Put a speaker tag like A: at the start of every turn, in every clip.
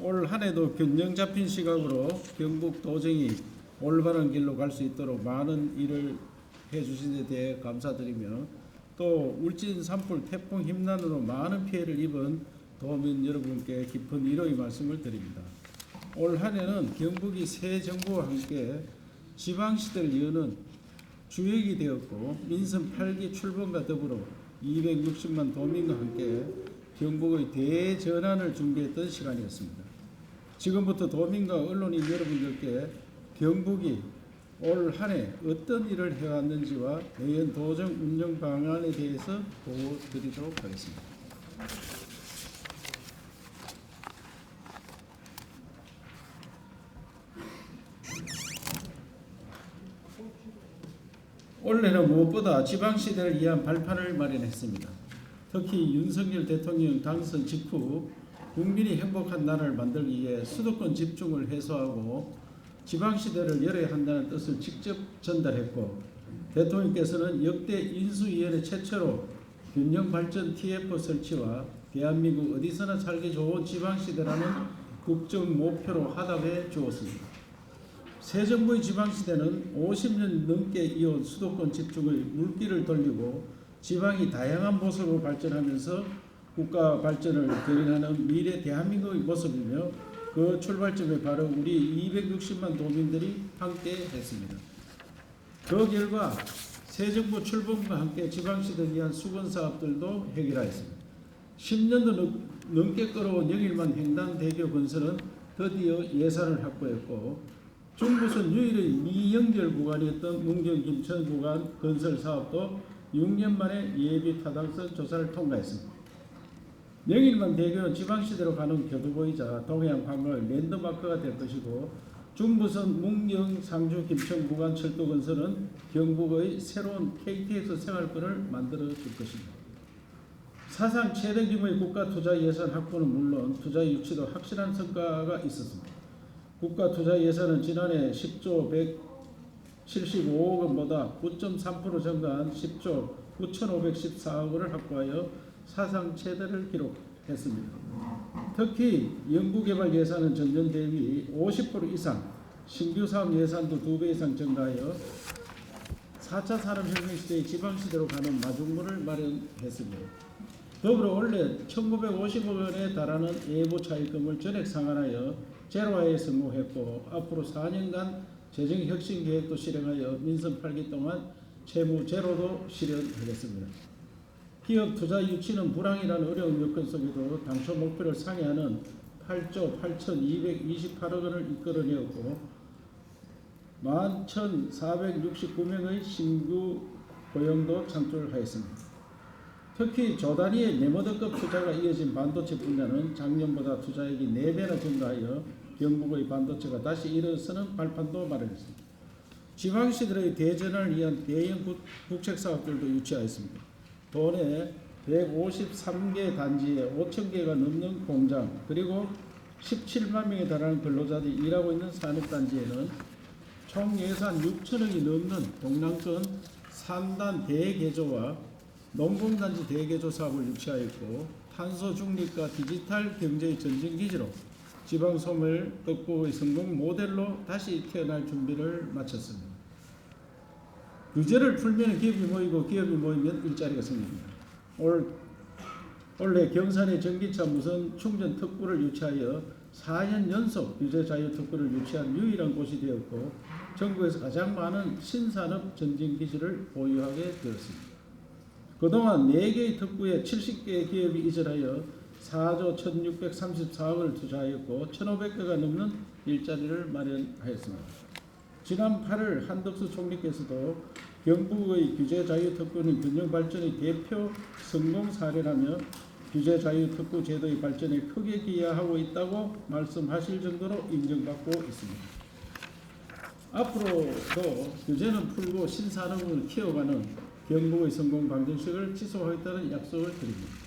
A: 올 한해도 균형 잡힌 시각으로 경북 도정이 올바른 길로 갈 수 있도록 많은 일을 해주신 데 대해 감사드리며, 또 울진 산불 태풍 힘난으로 많은 피해를 입은 도민 여러분께 깊은 위로의 말씀을 드립니다. 올 한해는 경북이 새 정부와 함께 지방시대를 여는 주역이 되었고, 민선 8기 출범과 더불어 260만 도민과 함께 경북의 대전환을 준비했던 시간이었습니다. 지금부터 도민과 언론인 여러분들께 경북이 올 한해 어떤 일을 해왔는지와 내년 도정 운영 방안에 대해서 보고 드리도록 하겠습니다. 올해는 무엇보다 지방시대를 위한 발판을 마련했습니다. 특히 윤석열 대통령 당선 직후 국민이 행복한 나라를 만들기 위해 수도권 집중을 해소하고 지방시대를 열어야 한다는 뜻을 직접 전달했고, 대통령께서는 역대 인수위원회 최초로 균형발전 TF 설치와 대한민국 어디서나 살기 좋은 지방시대라는 국정 목표로 하답해 주었습니다. 새 정부의 지방시대는 50년 넘게 이어온 수도권 집중의 물길을 돌리고 지방이 다양한 모습으로 발전하면서 국가 발전을 견인하는 미래 대한민국의 모습이며, 그 출발점에 바로 우리 260만 도민들이 함께 했습니다. 그 결과 새 정부 출범과 함께 지방시대를 위한 수건사업들도 해결하였습니다. 10년도 넘게 끌어온 영일만 횡단대교 건설은 드디어 예산을 확보했고, 중부선 유일의 미연결 구간이었던 문경 김천 구간 건설 사업도 6년 만에 예비 타당성 조사를 통과했습니다. 영일만 대교는 지방시대로 가는 교두보이자 동해안 관광의 랜드마크가 될 것이고, 중부선 문경 상주 김천 구간 철도 건설은 경북의 새로운 KTX 생활권을 만들어 줄 것입니다. 사상 최대 규모의 국가 투자 예산 확보는 물론 투자 유치도 확실한 성과가 있었습니다. 국가 투자 예산은 지난해 10조 175억 원보다 9.3% 증가한 10조 9,514억 원을 확보하여 사상 최대를 기록했습니다. 특히 연구개발 예산은 전년 대비 50% 이상, 신규 사업 예산도 2배 이상 증가하여 4차 산업혁명 시대의 지방시대로 가는 마중물을 마련했습니다. 더불어 올해 1,950억 원에 달하는 예부 차입금을 전액 상환하여 제로화에 성공했고, 앞으로 4년간 재정혁신 계획도 실행하여 민선 8기 동안 채무 제로도 실현하겠습니다. 기업 투자 유치는 불황이라는 어려운 여건 속에도 당초 목표를 상회하는 8조 8,228억 원을 이끌어내었고, 11,469명의 신규 고용도 창출하였습니다. 특히 조단위의 네모더급 투자가 이어진 반도체 분야는 작년보다 투자액이 4배나 증가하여 경북의 반도체가 다시 일어서는 발판도 마련했습니다. 지방시들의 대전환을 위한 대형 국책사업들도 유치하였습니다. 도내 153개 단지에 5,000개가 넘는 공장, 그리고 17만 명에 달하는 근로자들이 일하고 있는 산업단지에는 총 예산 6천억이 넘는 동남권 3단 대개조와 농공단지 대개조 사업을 유치하였고, 탄소 중립과 디지털 경제의 전진기지로 지방 소멸 극복의 성공 모델로 다시 태어날 준비를 마쳤습니다. 규제를 풀면 기업이 모이고 기업이 모이면 일자리가 생깁니다. 올해 경산의 전기차 무선 충전 특구를 유치하여 4년 연속 규제 자유 특구를 유치한 유일한 곳이 되었고, 전국에서 가장 많은 신산업 전진기지를 보유하게 되었습니다. 그동안 4개의 특구에 70개의 기업이 이전하여 4조 1,634억 원을 투자하였고 1,500개가 넘는 일자리를 마련하였습니다. 지난 8월 한덕수 총리께서도 경북의 규제 자유 특구는 균형 발전의 대표 성공 사례라며 규제 자유 특구 제도의 발전에 크게 기여하고 있다고 말씀하실 정도로 인정받고 있습니다. 앞으로도 규제는 풀고 신산업을 키워가는 경북의 성공 방정식을 지속하겠다는 약속을 드립니다.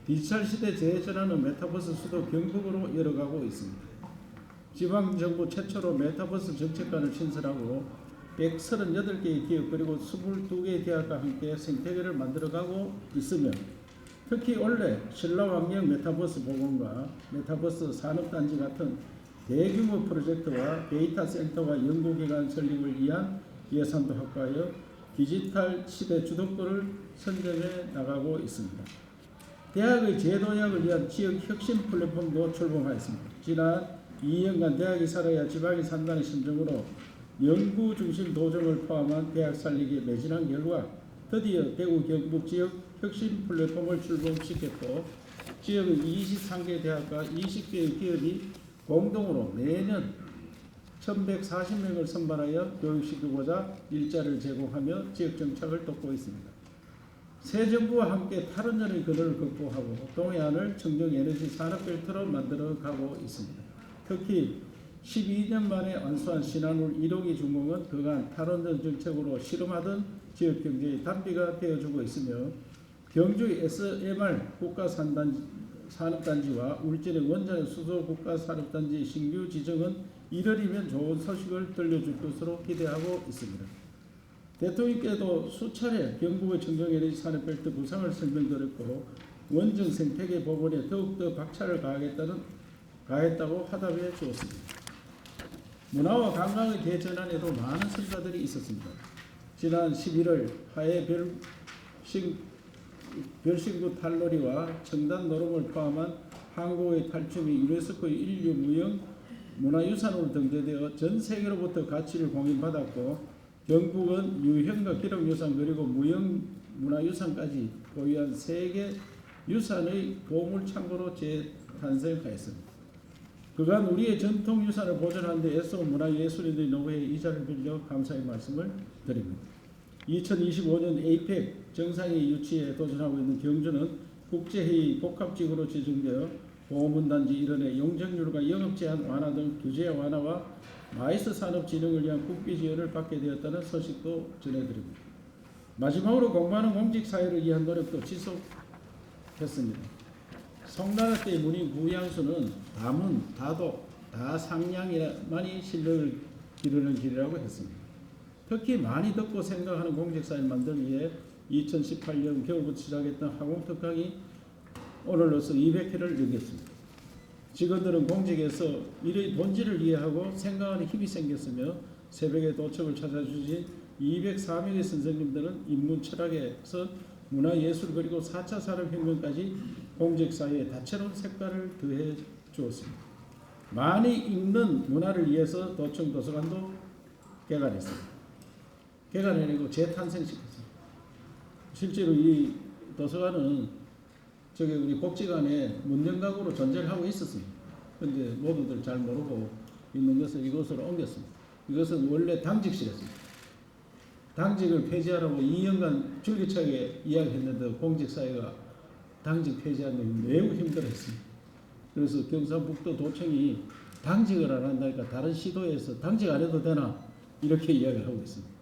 A: 디지털 시대 재전환은 메타버스 수도 경북으로 열어가고 있습니다. 지방정부 최초로 메타버스 정책관을 신설하고 138개의 기업 그리고 22개의 대학과 함께 생태계를 만들어가고 있으며, 특히 올해 신라환경 메타버스 보건과 메타버스 산업단지 같은 대규모 프로젝트와 데이터 센터와 연구기관 설립을 위한 예산도 확보하여 디지털 시대 주도권을 선점해 나가고 있습니다. 대학의 제도약을 위한 지역 혁신 플랫폼도 출범하였습니다. 지난 2년간 대학이 살아야 지방이 산다는 심정으로 연구 중심 도정을 포함한 대학 살리기에 매진한 결과 드디어 대구 경북 지역 혁신 플랫폼을 출범시켰고 지역의 23개 대학과 20개의 기업이 공동으로 매년 1140명을 선발하여 교육시키고자 일자리를 제공하며 지역 정착을 돕고 있습니다. 새 정부와 함께 탈원전의 근원을 극복하고 동해안을 청정에너지 산업벨트로 만들어가고 있습니다. 특히 12년 만에 완수한 신한울 1호기 준공은 그간 탈원전 정책으로 실험하던 지역경제의 단비가 되어주고 있으며 경주의 SMR 국가산업단지와 울진의 원자력 수소 국가산업단지 신규 지정은 1월이면 좋은 소식을 들려줄 것으로 기대하고 있습니다. 대통령께도 수차례 경북의 청정에너지 산업벨트 구상을 설명드렸고 원전 생태계 복원에 더욱더 박차를 가했다고 화답해 주었습니다. 문화와 관광의 대전환에도 많은 성과들이 있었습니다. 지난 11월 하해 별신구 탈놀이와 청단 노름을 포함한 한국의 탈춤이 유네스코 인류 무형 문화유산으로 등재되어 전 세계로부터 가치를 공인받았고 경북은 유형과 기록유산 그리고 무형문화유산까지 보유한 세계 유산의 보물창고로 재탄생하였습니다. 그간 우리의 전통유산을 보존하는 데 애써온 문화예술인들의 노고에 이 자리를 빌려 감사의 말씀을 드립니다. 2025년 에이펙 정상회의 유치에 도전하고 있는 경주는 국제회의 복합지구로 지정되어 보문단지 일원의 용적률과 영업제한 완화 등 규제 완화와 마이스 산업 진흥을 위한 국비 지원을 받게 되었다는 소식도 전해드립니다. 마지막으로 공부하는 공직사회를 위한 노력도 지속했습니다. 송나라 때의 문인 구양수는 다문, 다독, 다상량이만이 실력을 기르는 길이라고 했습니다. 특히 많이 듣고 생각하는 공직사회를 만들기 위해 2018년 겨울부터 시작했던 학원특강이 오늘로서 200회를 넘겼습니다. 직원들은 공직에서 일의 본질을 이해하고 생각하는 힘이 생겼으며 새벽에 도청을 찾아주신 204명의 선생님들은 인문 철학에서 문화예술 그리고 4차 산업혁명까지 공직사회에 다채로운 색깔을 더해 주었습니다. 많이 읽는 문화를 위해서 도청 도서관도 개관했습니다. 개관해내고 재탄생시켰습니다. 실제로 이 도서관은 우리 복지관에 문정각으로 존재를 하고 있었습니다. 그런데 모두들 잘 모르고 있는 것을 이곳으로 옮겼습니다. 이것은 원래 당직실이었습니다. 당직을 폐지하라고 2년간 줄기차게 이야기했는데 공직사회가 당직 폐지하는 게 매우 힘들었습니다. 그래서 경상북도 도청이 당직을 안 한다니까 다른 시도에서 당직 안 해도 되나 이렇게 이야기를 하고 있습니다.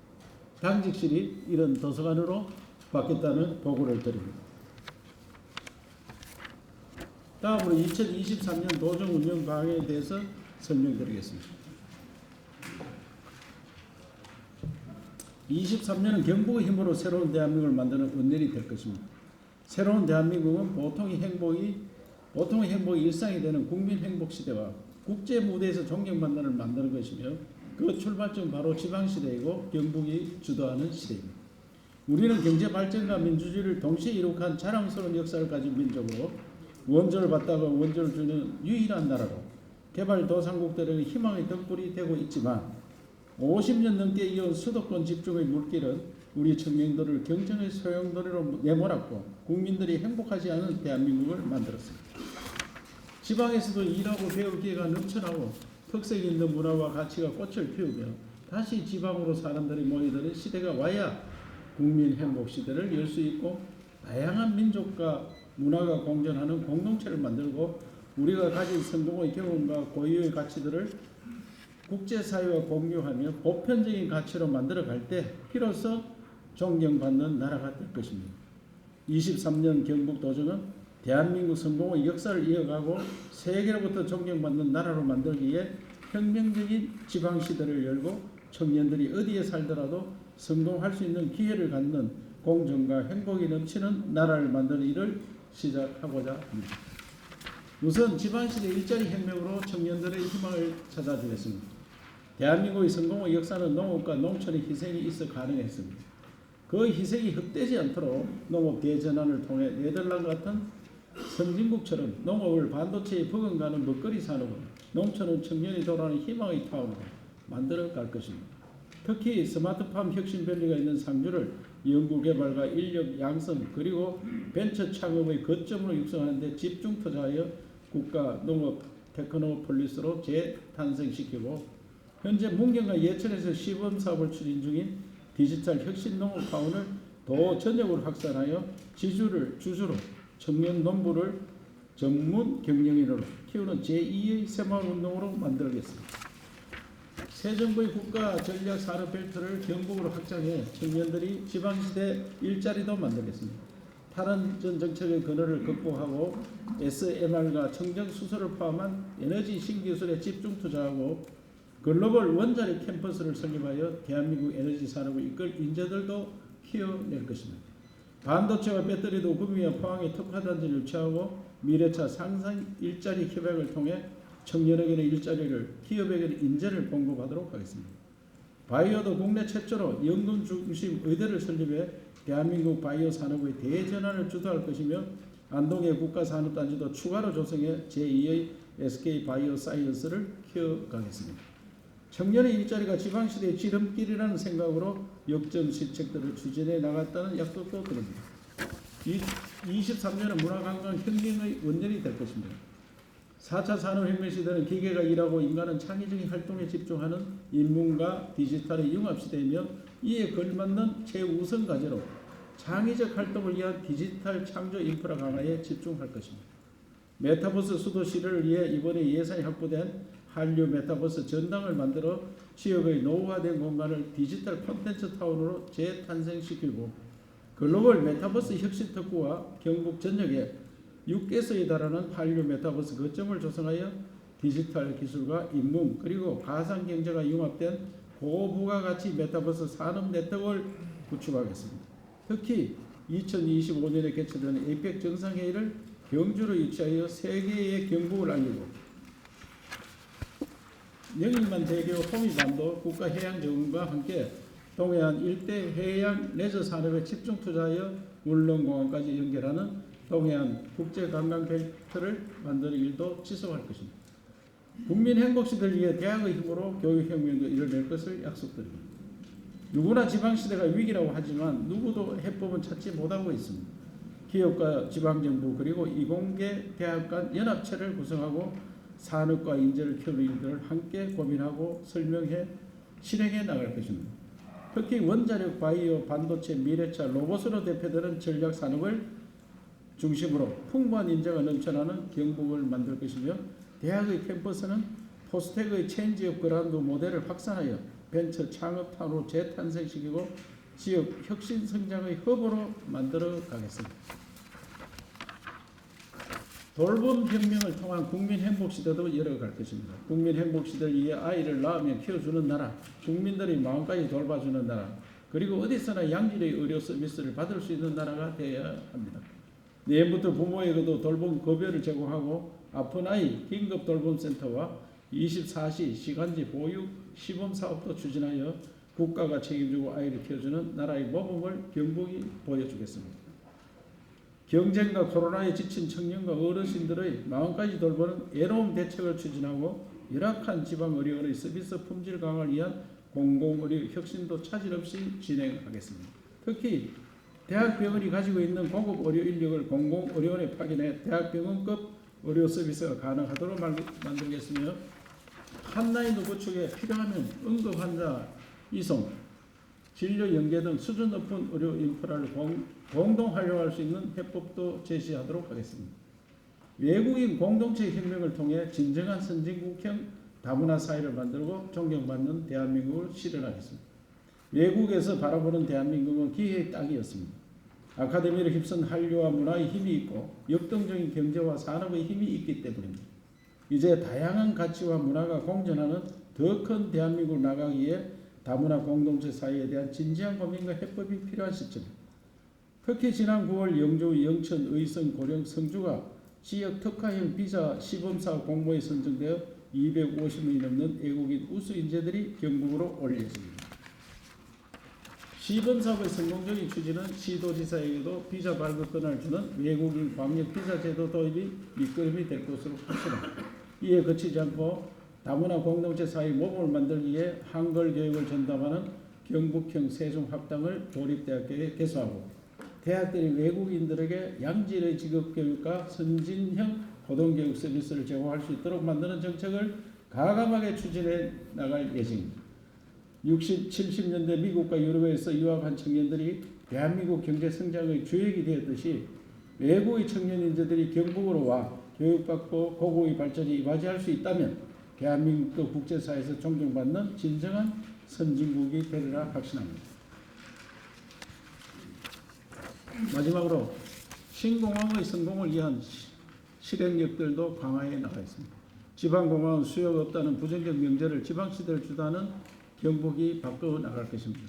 A: 당직실이 이런 도서관으로 바뀌었다는 보고를 드립니다. 다음으로 2023년 도정 운영 방향에 대해서 설명드리겠습니다. 23년은 경북의 힘으로 새로운 대한민국을 만드는 은년이 될 것입니다. 새로운 대한민국은 보통의 행복이 일상이 되는 국민 행복 시대와 국제 무대에서 존경받는 만드는 것이며 그 출발점은 바로 지방시대이고 경북이 주도하는 시대입니다. 우리는 경제 발전과 민주주의를 동시에 이룩한 자랑스러운 역사를 가진 민족으로 원조를 받다가 원조를 주는 유일한 나라로 개발도상국들에게 희망의 등불이 되고 있지만 50년 넘게 이어온 수도권 집중의 물길은 우리 청년들을 경쟁의 소용돌이로 내몰았고 국민들이 행복하지 않은 대한민국을 만들었습니다. 지방에서도 일하고 배울 기회가 넘쳐나고 특색 있는 문화와 가치가 꽃을 피우며 다시 지방으로 사람들이 모이드는 시대가 와야 국민 행복 시대를 열 수 있고 다양한 민족과 문화가 공존하는 공동체를 만들고 우리가 가진 성공의 경험과 고유의 가치들을 국제사회와 공유하며 보편적인 가치로 만들어갈 때 비로소 존경받는 나라가 될 것입니다. 23년 경북도정은 대한민국 성공의 역사를 이어가고 세계로부터 존경받는 나라로 만들기 위해 혁명적인 지방시대를 열고 청년들이 어디에 살더라도 성공할 수 있는 기회를 갖는 공정과 행복이 넘치는 나라를 만드는 일을 시작하고자 합니다. 우선 지방시대 일자리 혁명으로 청년들의 희망을 찾아주겠습니다. 대한민국의 성공의 역사는 농업과 농촌의 희생이 있어 가능했습니다. 그 희생이 헛되지 않도록 농업 대전환을 통해 네덜란드 같은 선진국처럼 농업을 반도체에 버금가는 먹거리 산업으로, 농촌은 청년이 돌아오는 희망의 타운으로 만들어 갈 것입니다. 특히 스마트팜 혁신밸리가 있는 상주를 연구개발과 인력 양성 그리고 벤처 창업의 거점으로 육성하는 데 집중 투자하여 국가 농업 테크노폴리스로 재탄생시키고, 현재 문경과 예천에서 시범사업을 추진 중인 디지털 혁신 농업 타운을 더 전역으로 확산하여 주주로 청년 농부를 전문 경영인으로 키우는 제2의 새마을운동으로 만들겠습니다. 새 정부의 국가 전략 산업 벨트를 경북으로 확장해 청년들이 지방시대 일자리도 만들겠습니다. 탈원전 정책의 근원을 극복하고 SMR과 청정수소를 포함한 에너지 신기술에 집중 투자하고 글로벌 원자력 캠퍼스를 설립하여 대한민국 에너지 산업을 이끌 인재들도 키워낼 것입니다. 반도체와 배터리도 구미와 포항에 특화단지를 유치하고 미래차 상상 일자리 협약을 통해 청년에게는 일자리를, 기업에게는 인재를 공급하도록 하겠습니다. 바이오도 국내 최초로 연금 중심 의대를 설립해 대한민국 바이오 산업의 대전환을 주도할 것이며, 안동의 국가산업단지도 추가로 조성해 제2의 SK 바이오 사이언스를 키워가겠습니다. 청년의 일자리가 지방시대의 지름길이라는 생각으로 역전시책들을 추진해 나갔다는 약속도 드립니다. 23년은 문화관광 혁명의 원년이 될 것입니다. 4차 산업혁명 시대는 기계가 일하고 인간은 창의적인 활동에 집중하는 인문과 디지털의 융합시대이며, 이에 걸맞는 최우선 과제로 창의적 활동을 위한 디지털 창조 인프라 강화에 집중할 것입니다. 메타버스 수도시를 위해 이번에 예산이 확보된 한류 메타버스 전당을 만들어 지역의 노후화된 공간을 디지털 콘텐츠 타운으로 재탄생시키고, 글로벌 메타버스 혁신 특구와 경북 전역에 6개소에 달하는 한류 메타버스 거점을 조성하여 디지털 기술과 인문 그리고 가상 경제가 융합된 고부가가치 메타버스 산업 네트워크를 구축하겠습니다. 특히 2025년에 개최되는 에이펙 정상회의를 경주로 유치하여 세계의 경북을 알리고, 영일만 대교 호미반도 국가해양정원과 함께 동해안 일대 해양 레저 산업에 집중 투자하여 울릉공항까지 연결하는 동해안 국제관광벨트를 만드는 일도 지속할 것입니다. 국민 행복시대를 위해 대학의 힘으로 교육혁명도 이뤄낼 것을 약속드립니다. 누구나 지방시대가 위기라고 하지만 누구도 해법은 찾지 못하고 있습니다. 기업과 지방정부 그리고 이공계 대학 간 연합체를 구성하고 산업과 인재를 키우는 일들을 함께 고민하고 설명해 실행해 나갈 것입니다. 특히 원자력, 바이오, 반도체, 미래차, 로봇으로 대표되는 전략 산업을 중심으로 풍부한 인재가 넘쳐나는 경북을 만들 것이며, 대학의 캠퍼스는 포스텍의 체인지 업 그라운드 모델을 확산하여 벤처 창업 타운으로 재탄생시키고 지역 혁신 성장의 허브로 만들어 가겠습니다. 돌봄 혁명을 통한 국민 행복 시대도 열어갈 것입니다. 국민 행복 시대를 위해 아이를 낳으면 키워주는 나라, 국민들의 마음까지 돌봐주는 나라, 그리고 어디서나 양질의 의료 서비스를 받을 수 있는 나라가 되어야 합니다. 내일부터 부모에게도 돌봄 급여를 제공하고 아픈 아이 긴급 돌봄센터와 24시 시간제 보육 시범 사업도 추진하여 국가가 책임지고 아이를 키워주는 나라의 모범을 경북이 보여주겠습니다. 경쟁과 코로나에 지친 청년과 어르신들의 마음까지 돌보는 애로움 대책을 추진하고 열악한 지방 의료원의 서비스 품질 강화를 위한 공공의료 혁신도 차질 없이 진행하겠습니다. 특히 대학병원이 가지고 있는 고급 의료 인력을 공공의료원에 파견해 대학병원급 의료 서비스가 가능하도록 만들겠으며, 한라인 구축에 필요하면 응급환자 이송, 진료 연계 등 수준 높은 의료 인프라를 공동 활용할 수 있는 해법도 제시하도록 하겠습니다. 외국인 공동체 혁명을 통해 진정한 선진국형 다문화 사회를 만들고 존경받는 대한민국을 실현하겠습니다. 외국에서 바라보는 대한민국은 기회의 땅이었습니다. 아카데미를 휩쓴 한류와 문화의 힘이 있고 역동적인 경제와 산업의 힘이 있기 때문입니다. 이제 다양한 가치와 문화가 공존하는 더 큰 대한민국을 나가기 위해 다문화 공동체 사회에 대한 진지한 고민과 해법이 필요한 시점입니다. 특히 지난 9월 영주, 영천, 의성, 고령, 성주가 지역 특화형 비자 시범사업 공모에 선정되어 250명이 넘는 외국인 우수 인재들이 경북으로 올 예정입니다. 시범사업의 성공적인 추진은 시도지사에게도 비자 발급권을 주는 외국인 광역 비자 제도 도입이 밑거름이 될 것으로 확신합니다. 이에 그치지 않고 다문화 공동체 사회 모범을 만들기 위해 한글 교육을 전담하는 경북형 세종학당을 도립대학교에 개소하고 대학들이 외국인들에게 양질의 직업교육과 선진형 고등교육 서비스를 제공할 수 있도록 만드는 정책을 과감하게 추진해 나갈 예정입니다. 60, 70년대 미국과 유럽에서 유학한 청년들이 대한민국 경제 성장의 주역이 되었듯이 외국의 청년 인재들이 경북으로 와 교육받고 고고의 발전에 이바지할 수 있다면 대한민국도 국제사회에서 존경받는 진정한 선진국이 되리라 확신합니다. 마지막으로 신공항의 성공을 위한 실행력들도 강화해 나가 있습니다. 지방공항은 수요가 없다는 부정적 명제를 지방시대를 주도하는 경북이 바꿔 나갈 것입니다.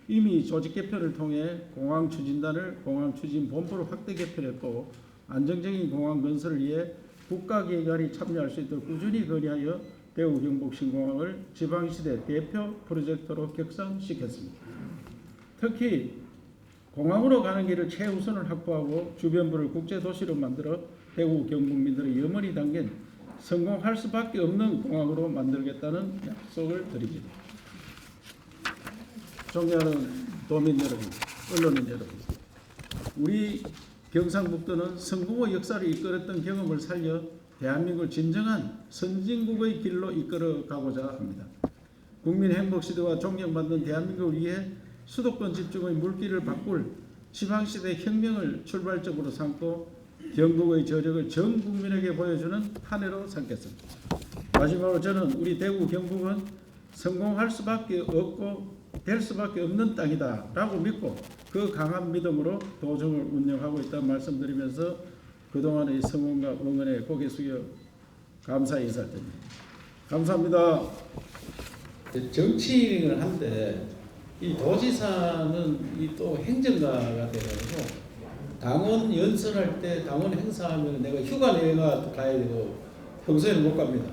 A: 이미 조직 개편을 통해 공항 추진단을 공항 추진 본부로 확대 개편했고 안정적인 공항 건설을 위해 국가기관이 참여할 수 있도록 꾸준히 건의하여 대구 경북 신공항을 지방시대 대표 프로젝트로 격상시켰습니다. 특히 공항으로 가는 길을 최우선을 확보하고 주변부를 국제도시로 만들어 대구 경북민들의 염원이 담긴 성공할 수밖에 없는 공항으로 만들겠다는 약속을 드립니다. 존경하는 도민 여러분, 언론인 여러분, 우리 경상북도는 성공의 역사를 이끌었던 경험을 살려 대한민국을 진정한 선진국의 길로 이끌어가고자 합니다. 국민 행복 시대와 존경받는 대한민국을 위해 수도권 집중의 물길을 바꿀 지방시대 혁명을 출발점으로 삼고 경북의 저력을 전 국민에게 보여주는 한 해로 삼겠습니다. 마지막으로 저는 우리 대구 경북은 성공할 수밖에 없고 될 수밖에 없는 땅이다 라고 믿고 그 강한 믿음으로 도정을 운영하고 있다는 말씀드리면서 그동안의 성원과 응원에 고개 숙여 감사의 인사를 드립니다. 감사합니다. 정치인을 한데 이 도지사는 이 또 행정가가 돼가지고 당원 연설할 때 당원 행사하면 내가 휴가 내가 가야 되고 평소에는 못 갑니다.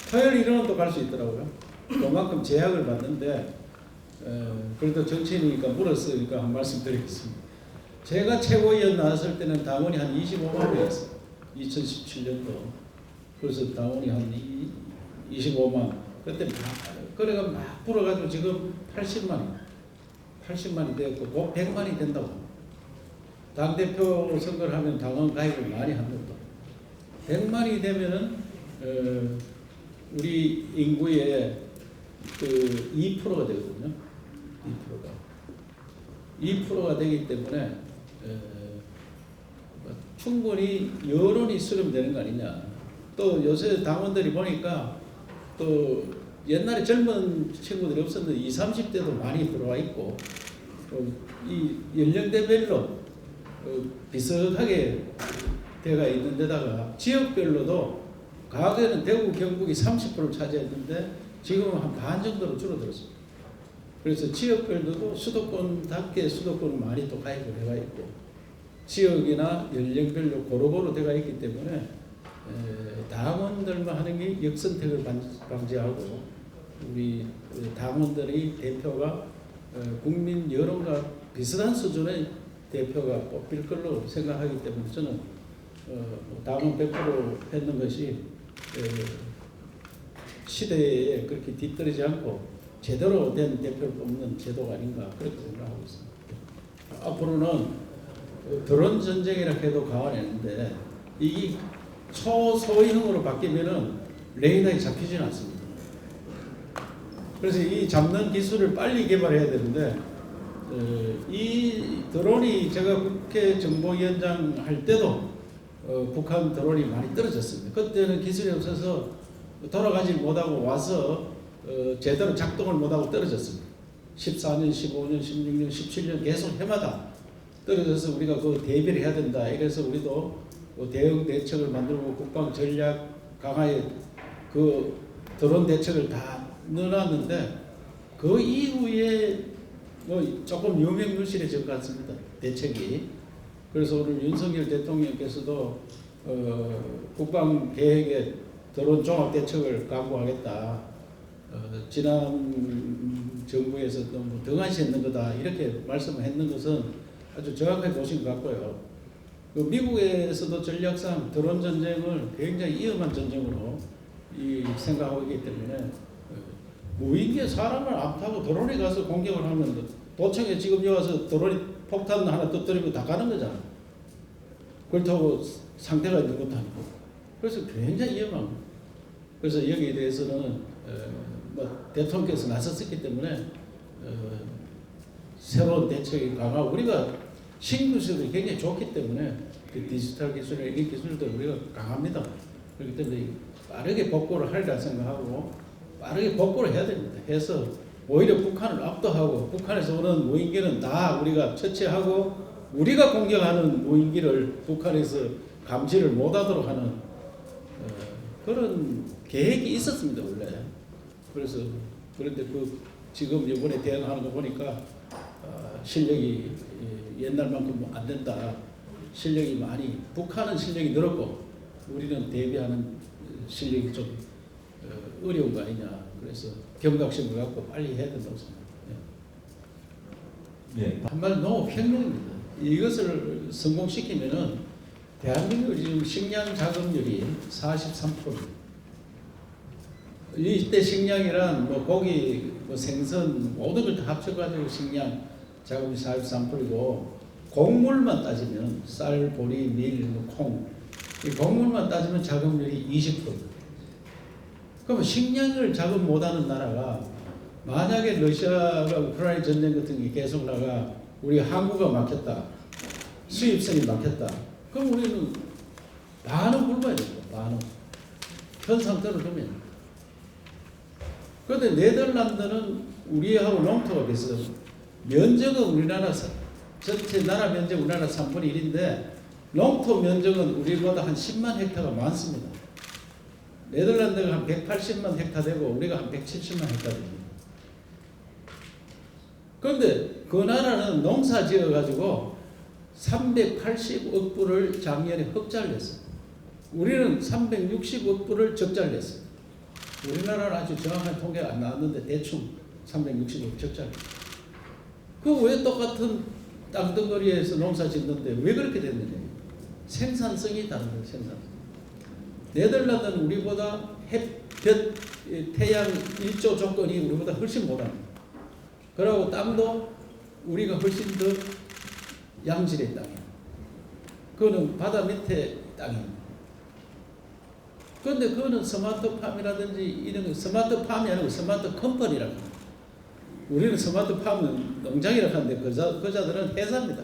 A: 토요일 일요일은 또 갈 수 있더라고요. 그만큼 제약을 받는데 그래도 정치인이니까 물었으니까 한 말씀 드리겠습니다. 제가 최고위원 나왔을 때는 당원이 한 25만 명이었어요. 2017년도. 그래서 당원이 한 25만. 그때 그래가 막 불어가지고 지금 80만이 되었고 곧 100만이 된다고. 당대표 선거를 하면 당원 가입을 많이 합니다. 100만이 되면은 우리 인구의 그 2%가 되거든요. 2%가 되기 때문에 충분히 여론이 수렴되는 거 아니냐. 또 요새 당원들이 보니까 또 옛날에 젊은 친구들이 없었는데 20, 30대도 많이 들어와 있고 이 연령대별로 비슷하게 되어 있는 데다가 지역별로도 과거에는 대구 경북이 30%를 차지했는데 지금은 한 반 정도로 줄어들었습니다. 그래서 지역별로도 수도권답게 수도권을 많이 또 가입을 해가 있고 지역이나 연령별로 고루고루 되어 있기 때문에 당원들만 하는 게 역선택을 방지하고 우리 당원들의 대표가 국민 여론과 비슷한 수준의 대표가 뽑힐 걸로 생각하기 때문에 저는 당원 100% 했는 것이 시대에 그렇게 뒤떨어지지 않고 제대로 된 대표를 뽑는 제도가 아닌가 그렇게 생각하고 있습니다. 앞으로는 드론 전쟁이라 해도 가와내는데 이 초소형으로 바뀌면은 레이더에 잡히지는 않습니다. 그래서 이 잡는 기술을 빨리 개발해야 되는데 이 드론이 제가 국회 정보위원장 할 때도 북한 드론이 많이 떨어졌습니다. 그때는 기술이 없어서 돌아가지 못하고 와서 제대로 작동을 못하고 떨어졌습니다. 14년, 15년, 16년, 17년 계속 해마다 떨어져서 우리가 그 대비를 해야 된다. 이래서 우리도 대응 대책을 만들고 국방 전략 강화에 그 드론 대책을 다 넣어놨는데 그 이후에 뭐 조금 유명무실해진 것 같습니다. 대책이. 그래서 오늘 윤석열 대통령께서도 국방 계획에 드론 종합 대책을 강구하겠다. 지난 정부에서 너무 등한시했는 거다 이렇게 말씀을 했는 것은 아주 정확하게 보신 것 같고요. 그 미국에서도 전략상 드론 전쟁을 굉장히 위험한 전쟁으로 생각하고 있기 때문에 무인기에 사람을 안 타고 드론이 가서 공격을 하면 도청에 지금 여기 와서 드론이 폭탄 하나 터뜨리고 다 가는 거잖아. 그렇다고 상태가 있는 것도 아니고. 그래서 굉장히 위험한 거예요. 그래서 여기에 대해서는 대통령께서 나섰기 때문에 새로운 대책이 강하고 우리가 신기술이 굉장히 좋기 때문에 그 디지털 기술이나 이런 기술들 우리가 강합니다. 그렇기 때문에 빠르게 복구를 하리라 생각하고 빠르게 복구를 해야 됩니다. 해서 오히려 북한을 압도하고 북한에서 오는 무인기는 다 우리가 처치하고 우리가 공격하는 무인기를 북한에서 감지를 못하도록 하는 그런 계획이 있었습니다 원래. 그래서 그런데 지금 이번에 대응하는 거 보니까 실력이 옛날만큼 안 된다. 실력이 많이 북한은 실력이 늘었고 우리는 대비하는 실력이 좀 어려운 거 아니냐. 그래서 경각심을 갖고 빨리 해야 된다고 생각합니다. 한마디로 농업혁명입니다. 이것을 성공시키면은 대한민국 지금 식량 자급률이 43%입니다. 이때 식량이란 뭐 고기, 뭐 생선 모든 걸 다 합쳐가지고 식량 자급률이 43%이고 곡물만 따지면 쌀, 보리, 밀, 콩 이 곡물만 따지면 자급률이 20%입니다. 그럼 식량을 자급 못하는 나라가 만약에 러시아가 우크라이나 전쟁 같은 게 계속 나가 우리 항구가 막혔다. 수입선이 막혔다. 그럼 우리는 반은 굶어야 됩니다. 반은. 현 상태로 두면. 그런데 네덜란드는 우리하고 농토가 비슷해요. 면적은 우리나라 전체 나라 면적 우리나라 3분의 1인데 농토 면적은 우리보다 한 10만 헥타가 많습니다. 네덜란드가 한 180만 헥타 되고 우리가 한 170만 헥타 됩니다. 그런데 그 나라는 농사 지어 가지고 380억 불을 작년에 흑자를 냈어요. 우리는 360억 불을 적자를 냈어요. 우리나라는 아주 정확한 통계가 안 나왔는데 대충 360억 적자를 냈어요. 그 왜 똑같은 땅덩어리에서 농사 짓는데 왜 그렇게 됐느냐. 생산성이 다른 거예요. 생산성. 네덜란드는 우리보다 햇볕, 태양 일조 조건이 우리보다 훨씬 못합니다. 그리고 땅도 우리가 훨씬 더 양질의 땅이에요. 그거는 바다 밑에 땅입니다. 그런데 그거는 스마트팜이라든지 이런 거, 스마트팜이 아니고 스마트 컴퍼니라고 합니다. 우리는 스마트팜은 농장이라고 하는데 그자들은 회사입니다.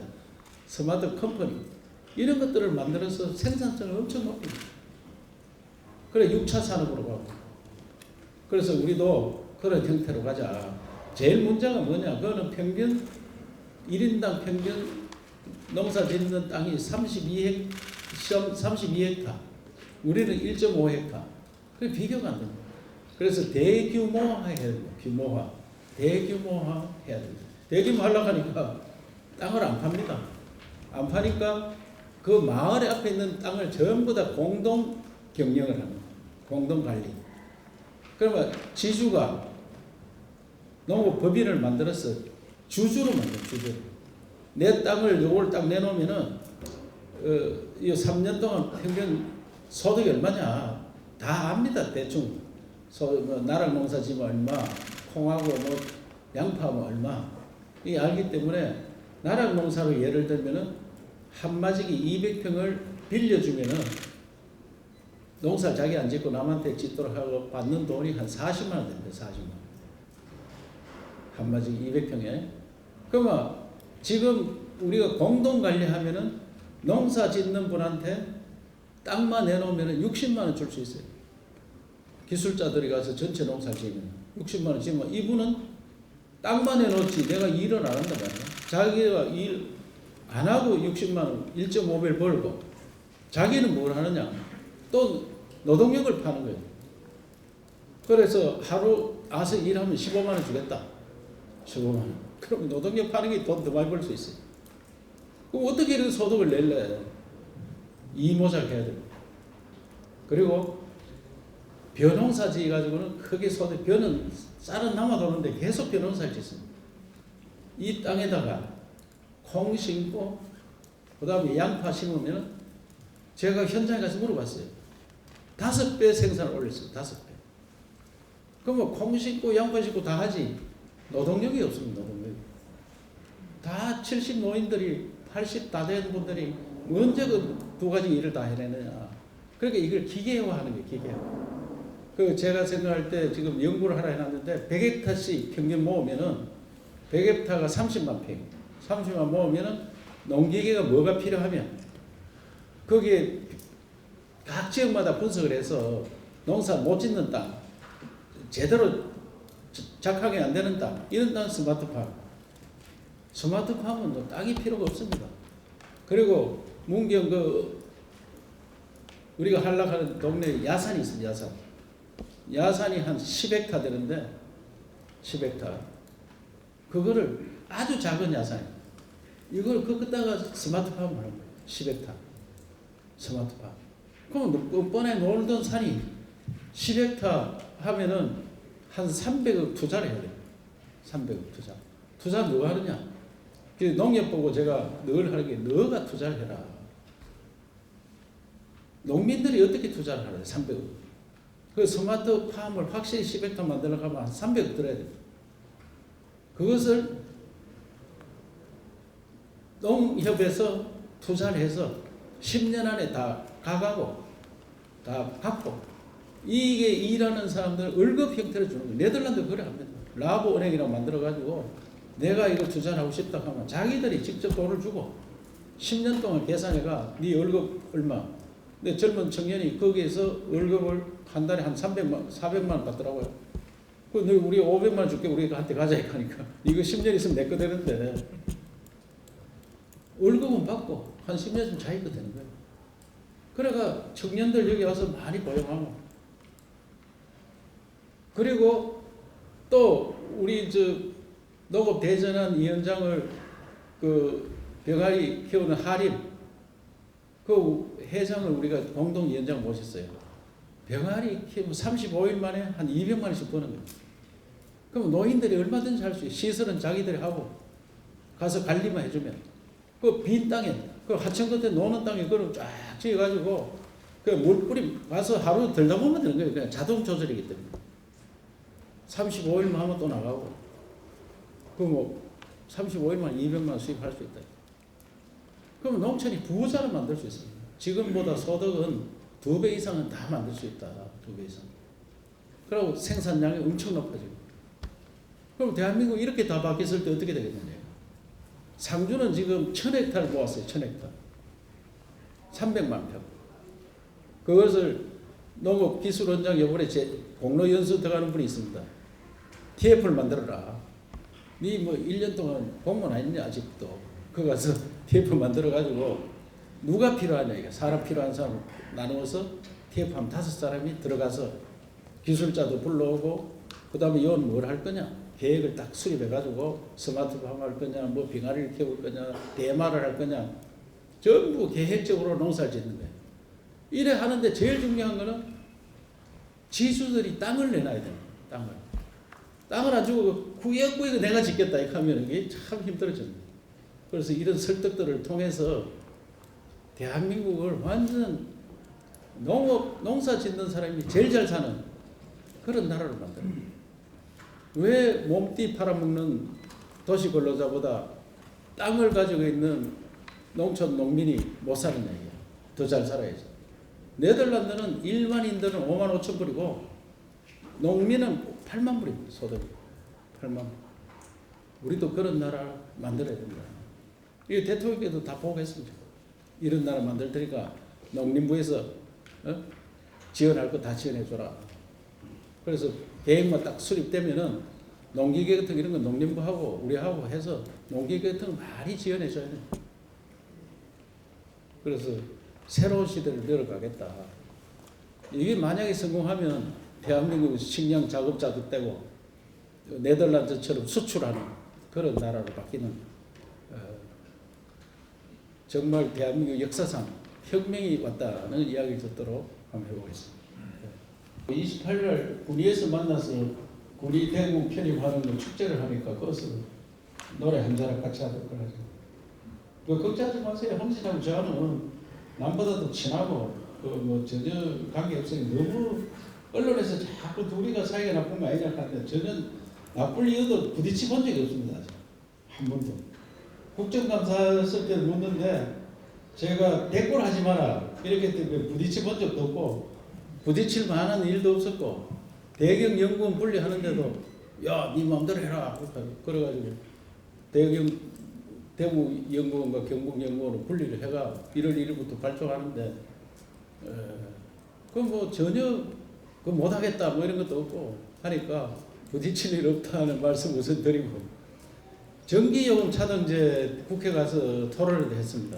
A: 스마트 컴퍼니. 이런 것들을 만들어서 생산성을 엄청 높입니다. 그래 6차 산업으로 가고. 그래서 우리도 그런 형태로 가자. 제일 문제가 뭐냐? 그거는 평균 1인당 평균 농사 짓는 땅이 32헥타. 우리는 1.5헥타. 그게 비교가 안 됩니다. 그래서 대규모화 해야 됩니다. 규모화. 대규모화 해야 됩니다. 대규모 하려고 하니까 땅을 안 팝니다. 안 파니까 그 마을 앞에 있는 땅을 전부 다 공동 경영을 합니다. 공동 관리. 그러면 지주가 농업법인을 만들어서 주주로 만들어요. 주주. 내 땅을 요걸 딱 내놓으면은 이 3년 동안 평균 소득이 얼마냐 다 압니다. 대충 나락 농사 지면 얼마, 콩하고 뭐 양파 뭐 얼마 이 알기 때문에 나락 농사로 예를 들면은 한 마지기 200평을 빌려주면은 농사 자기 안 짓고 남한테 짓도록 하고 받는 돈이 한 40만 원 됩니다. 40만 원. 한 마지기 200평에. 그러면 지금 우리가 공동 관리하면은 농사 짓는 분한테 땅만 내놓으면은 60만 원 줄 수 있어요. 기술자들이 가서 전체 농사 지으면 60만 원 지으면 이분은 땅만 내놓지 내가 일을 안 한단 말이야. 자기가 일 안 하고 60만 원 1.5배를 벌고 자기는 뭘 하느냐 또 노동력을 파는 거예요. 그래서 하루 와서 일하면 15만 원 주겠다. 15만 원. 그럼 노동력 파는 게 돈 더 많이 벌 수 있어요. 그럼 어떻게 이런 소득을 낼래? 이모작 해야 됩니다. 그리고 벼농사 지어가지고는 크게 소득, 벼는 쌀은 남아도는데 계속 벼농사를 짓습니다. 이 땅에다가 콩 심고 그 다음에 양파 심으면 제가 현장에 가서 물어봤어요. 5배 생산을 올렸어요. 5배. 그러면 콩 심고 양파 심고 다 하지 노동력이 없습니다. 노동력이. 다 70 노인들이 80 다 된 분들이 언제 그 두 가지 일을 다 해내느냐. 그러니까 이걸 기계화하는 거예요. 기계화. 그 제가 생각할 때 지금 연구를 하나 해놨는데 100헥타씩 평균 모으면은 100헥타가 30만 평, 30만 모으면은 농기계가 뭐가 필요하면 거기에 각 지역마다 분석을 해서 농사 못 짓는 땅, 제대로 작황이 안 되는 땅, 이런 땅 스마트팜. 스마트팜은 뭐 땅이 필요가 없습니다. 그리고 문경 우리가 한락하는 동네에 야산이 있습니다. 야산이 한 10헥타 되는데 10헥타. 그거를 아주 작은 야산이에요. 이걸 거기다가 스마트팜을 하는 거예요. 10헥타. 스마트팜. 그럼 뻔에 놀던 산이 10헥타 하면은 한 300억 투자를 해야 돼요. 300억 투자. 투자 누가 하느냐? 그 농협 보고 제가 늘 하는 게 너가 투자를 해라. 농민들이 어떻게 투자를 하래? 300억. 그 스마트팜을 확실히 10헥타 만들려고 하면 한 300억 들어야 돼요. 그것을 농협에서 투자를 해서 10년 안에 다 가가고 다 갚고 이게 일하는 사람들 월급 형태로 주는 거예요. 네덜란드 그래 합니다. 라보 은행이라고 만들어가지고 내가 이거 투자를 하고 싶다 하면 자기들이 직접 돈을 주고 10년 동안 계산해가 네 월급 얼마. 근데 젊은 청년이 거기에서 월급을 한 달에 한 300만, 400만 원 받더라고요. 그 우리 500만 원 줄게 우리가 한테 가자 하니까 이거 10년 있으면 내 거 되는데 월급은 받고 한 10년쯤 자기 거 되는 거예요. 그래가 청년들 여기 와서 많이 고용하고 그리고 또 우리 농업 대전환 위원장을 그 병아리 키우는 하림 그 회장을 우리가 공동 위원장 모셨어요. 병아리 키우면 35일 만에 한 200만 원씩 버는 거예요. 그럼 노인들이 얼마든지 할 수 있어요. 시설은 자기들이 하고 가서 관리만 해주면 그 빈 땅에 그 하천 끝에 노는 땅에 그걸 쫙 지어가지고 그 물뿌리 가서 하루 들다 보면 되는 거예요. 그냥 자동 조절이기 때문에 35일만 하면 또 나가고 그 뭐 35일만 200만 원 수입할 수 있다. 그러면 농촌이 부자를 만들 수 있습니다. 지금보다 소득은 2배 이상은 다 만들 수 있다. 2배 이상. 그리고 생산량이 엄청 높아지고. 그럼 대한민국 이렇게 다 바뀌었을 때 어떻게 되겠느냐. 상주는 지금 1000헥타를 모았어요. 1000헥타. 300만 평. 그것을 농업기술원장 요번에 공로 연수 들어가는 분이 있습니다. TF를 만들어라. 니 뭐 1년 동안 공무원 아니냐 아직도. 그거 가서 TF 만들어가지고 누가 필요하냐 이게 사람 필요한 사람 나누어서 TF 한 5사람이 들어가서 기술자도 불러오고 그 다음에 이건 뭘 할 거냐 계획을 딱 수립해가지고 스마트팜 할 거냐 뭐 병아리를 키울 거냐 대마를 할 거냐 전부 계획적으로 농사를 짓는 거예요. 이래 하는데 제일 중요한 거는 지주들이 땅을 내놔야 됩니다. 땅을 안 주고 구역구역 내가 짓겠다 이렇게 하면 이게 참 힘들어집니다. 그래서 이런 설득들을 통해서 대한민국을 완전 농사 짓는 사람이 제일 잘 사는 그런 나라를 만들어요. 왜 몸띠 팔아먹는 도시 근로자보다 땅을 가지고 있는 농촌 농민이 못 사느냐 이게. 더 잘 살아야죠. 네덜란드는 일반인들은 5만 5천 불이고 농민은 8만 불입니다. 소득이. 8만. 우리도 그런 나라 만들어야 됩니다. 이 대통령께도 다 보고했습니다. 이런 나라 만들 테니까 농림부에서 지원할 거 다 지원해줘라. 그래서 계획만 딱 수립되면은 농기계 같은 이런 건 농림부하고 우리하고 해서 농기계 같은 거 많이 지원해줘야 돼. 그래서 새로운 시대를 열어가겠다. 이게 만약에 성공하면 대한민국 식량 자급자족 되고 네덜란드처럼 수출하는 그런 나라로 바뀌는 정말 대한민국 역사상 혁명이 왔다는 이야기를 듣도록 한번 해보겠습니다. 28일 군위에서 만나서 군위 대구 편입하는 거 축제를 하니까 거기서 노래 한 자락 같이 하도록 하죠. 그 걱정하지 마세요. 홍진하고 저는 남보다도 친하고 뭐 전혀 관계 없으니 너무 언론에서 자꾸 둘이가 사이가 나쁜 거 아니냐 하는데 전혀 나쁠 이유도 부딪혀 본 적이 없습니다. 아직. 한 번도. 국정감사 했을 때 묻는데 제가 대꾸를 하지 마라 이렇게 부딪혀 본 적도 없고 부딪힐 만한 일도 없었고 대경연구원 분리하는데도 야, 네 마음대로 해라 그래가지고 대구연구원과 경북연구원을 분리를 해가 1월 1일부터 발족하는데 그 뭐 전혀 그 못하겠다 뭐 이런 것도 없고 하니까 부딪힐 일 없다는 말씀 우선 드리고 전기요금 차등제 국회 가서 토론을 했습니다.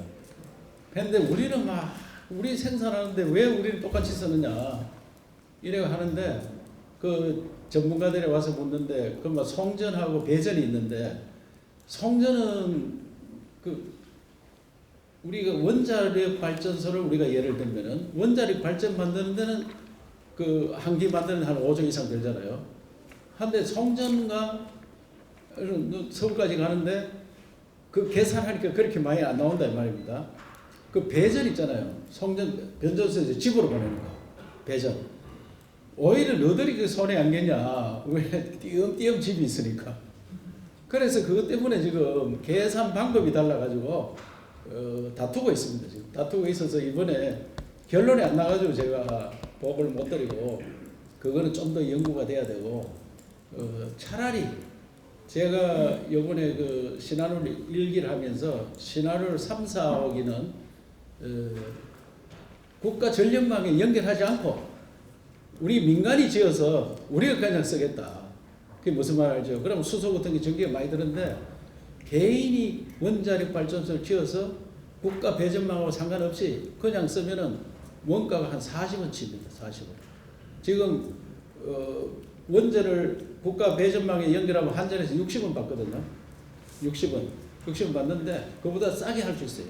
A: 근데 우리는 막 우리 생산하는데 왜 우리는 똑같이 쓰느냐 이래 하는데 그 전문가들이 와서 묻는데 그 뭐 송전하고 배전이 있는데 송전은 그 우리가 원자력 발전소를 우리가 예를 들면은 원자력 발전 만드는 데는 그 한 기 만드는 한 5조 이상 들잖아요. 한데 송전과 서울까지 가는데 그 계산하니까 그렇게 많이 안 나온다 이 말입니다. 그 배전 있잖아요. 송전 변전소에서 집으로 보내는 거. 배전. 오히려 너들이 그 손에 안 겠냐. 왜 띄엄띄엄 집이 있으니까. 그래서 그것 때문에 지금 계산 방법이 달라가지고 다투고 있습니다. 지금 다투고 있어서 이번에 결론이 안 나가지고 제가 보고를 못 드리고 그거는 좀 더 연구가 돼야 되고 차라리 제가 이번에 그 신한울 일기를 하면서 신한울 3, 4호기는 국가 전력망에 연결하지 않고 우리 민간이 지어서 우리가 그냥 쓰겠다. 그게 무슨 말이죠? 그럼 수소 같은 게 전기가 많이 드는데 개인이 원자력 발전소를 지어서 국가 배전망하고 상관없이 그냥 쓰면은 원가가 한 40원 칩니다. 40원. 지금 원자를 국가 배전망에 연결하면 한전에서 60원 받거든요. 60원 받는데 그보다 싸게 할 수 있어요.